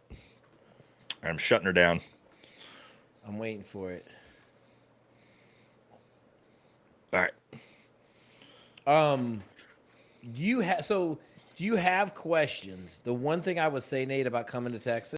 I'm shutting her down. I'm waiting for it. All right. Do you have questions? The one thing I would say, Nate, about coming to Texas